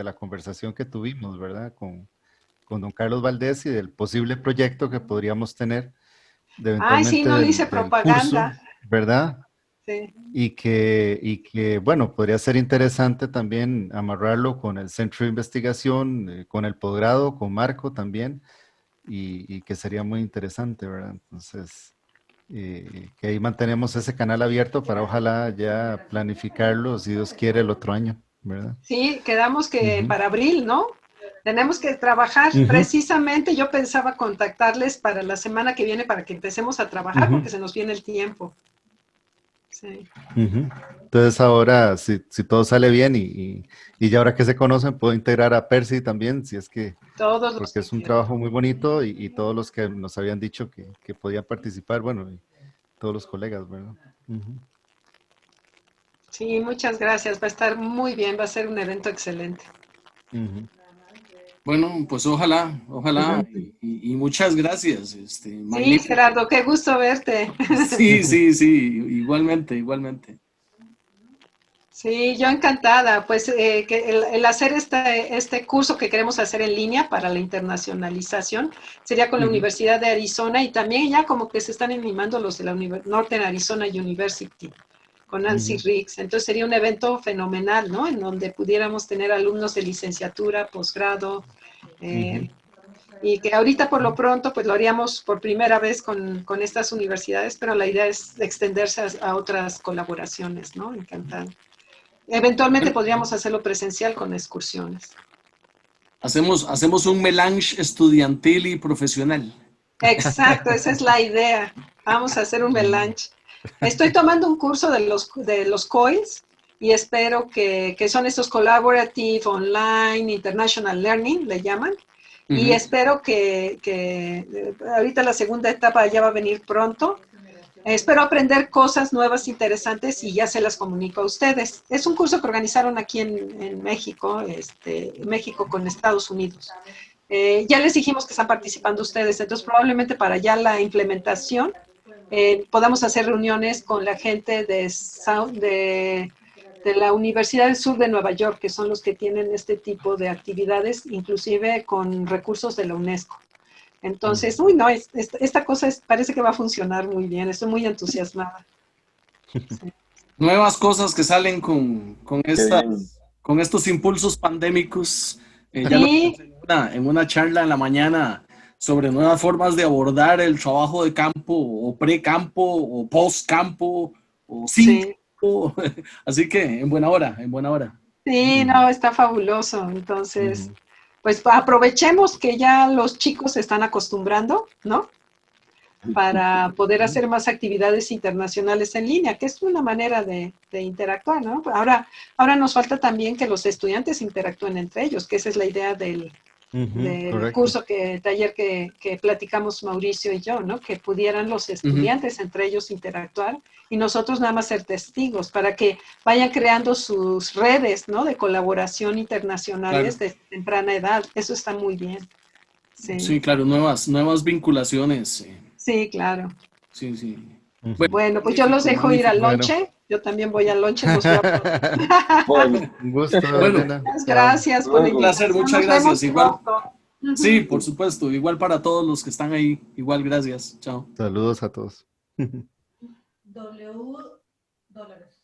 la conversación que tuvimos, ¿verdad? Con don Carlos Valdés y del posible proyecto que podríamos tener de Ay, sí, eventualmente no le hice del curso, propaganda. ¿verdad? Sí. Y que, bueno, podría ser interesante también amarrarlo con el centro de investigación, con el posgrado, con Marco también, y que sería muy interesante, ¿verdad? Entonces, que ahí mantenemos ese canal abierto para ojalá ya planificarlo, si Dios quiere, el otro año, ¿verdad? Sí, quedamos que Ujú. para abril, ¿no? Tenemos que trabajar. Ujú, Precisamente yo pensaba contactarles para la semana que viene para que empecemos a trabajar ujú, porque se nos viene el tiempo. Sí. ujú. Entonces ahora, si todo sale bien y ya ahora que se conocen, puedo integrar a Percy también, si es que Todos los porque que es un quieran. trabajo muy bonito y todos los que nos habían dicho que podían participar, bueno, y todos los colegas, ¿verdad? Ujú, Sí, muchas gracias. Va a estar muy bien. Va a ser un evento excelente. ujú. Bueno, pues ojalá, ojalá, Excelente. y muchas gracias, Sí, magnífico. Gerardo, qué gusto verte. Sí, sí, sí, igualmente, igualmente. Sí, yo encantada. Pues que el hacer este curso que queremos hacer en línea para la internacionalización sería con la Ujú, Universidad de Arizona y también ya como que se están animando los de la Northern Arizona University con Nancy Ujú, Riggs. Entonces sería un evento fenomenal, ¿no? En donde pudiéramos tener alumnos de licenciatura, posgrado, ujú, y que ahorita por lo pronto pues lo haríamos por primera vez con estas universidades, pero la idea es extenderse a otras colaboraciones, ¿no? Encantada. Eventualmente Bueno, podríamos hacerlo presencial con excursiones. hacemos un melange estudiantil y profesional. Exacto, esa es la idea. Vamos a hacer un ujú, melange. Estoy tomando un curso de los COIS y espero que son estos Collaborative Online International Learning, le llaman. Y Ujú. espero que ahorita la segunda etapa ya va a venir pronto. Espero aprender cosas nuevas, interesantes y ya se las comunico a ustedes. Es un curso que organizaron aquí en México, México con Estados Unidos. Ya les dijimos que están participando ustedes, entonces probablemente para ya la implementación podamos hacer reuniones con la gente de de la Universidad del Sur de Nueva York, que son los que tienen este tipo de actividades, inclusive con recursos de la UNESCO. Entonces, uy, no, esta cosa parece que va a funcionar muy bien, estoy muy entusiasmada. Sí. Nuevas cosas que salen con Qué bien. estos impulsos pandémicos. Ya lo Sí, vimos en una charla en la mañana sobre nuevas formas de abordar el trabajo de campo, o pre-campo, o post-campo, o sin sí. campo. Así que en buena hora, en buena hora. Sí, no, está fabuloso. Entonces, pues aprovechemos que ya los chicos se están acostumbrando, ¿no? Para poder hacer más actividades internacionales en línea, que es una manera de interactuar, ¿no? Ahora nos falta también que los estudiantes interactúen entre ellos, que esa es la idea del Correcto. taller que platicamos Mauricio y yo, ¿no? Que pudieran los estudiantes entre ellos interactuar y nosotros nada más ser testigos para que vayan creando sus redes, ¿no? De colaboración internacionales Claro. de temprana edad. Eso está muy bien. Sí, Sí, claro, nuevas vinculaciones. sí, claro. Sí, sí. Bueno, pues yo los Magnífico, dejo ir al magnífico. Bueno. lonche. Yo también voy al lonche, los veo pronto. Bueno, Un gusto, Bueno, Elena. Muchas Chao. gracias por la un placer, invitación. muchas Nos vemos gracias. Igual, pronto. sí, Ujú. por supuesto, igual para todos los que están ahí. Igual, gracias. Chao. Saludos a todos. $W.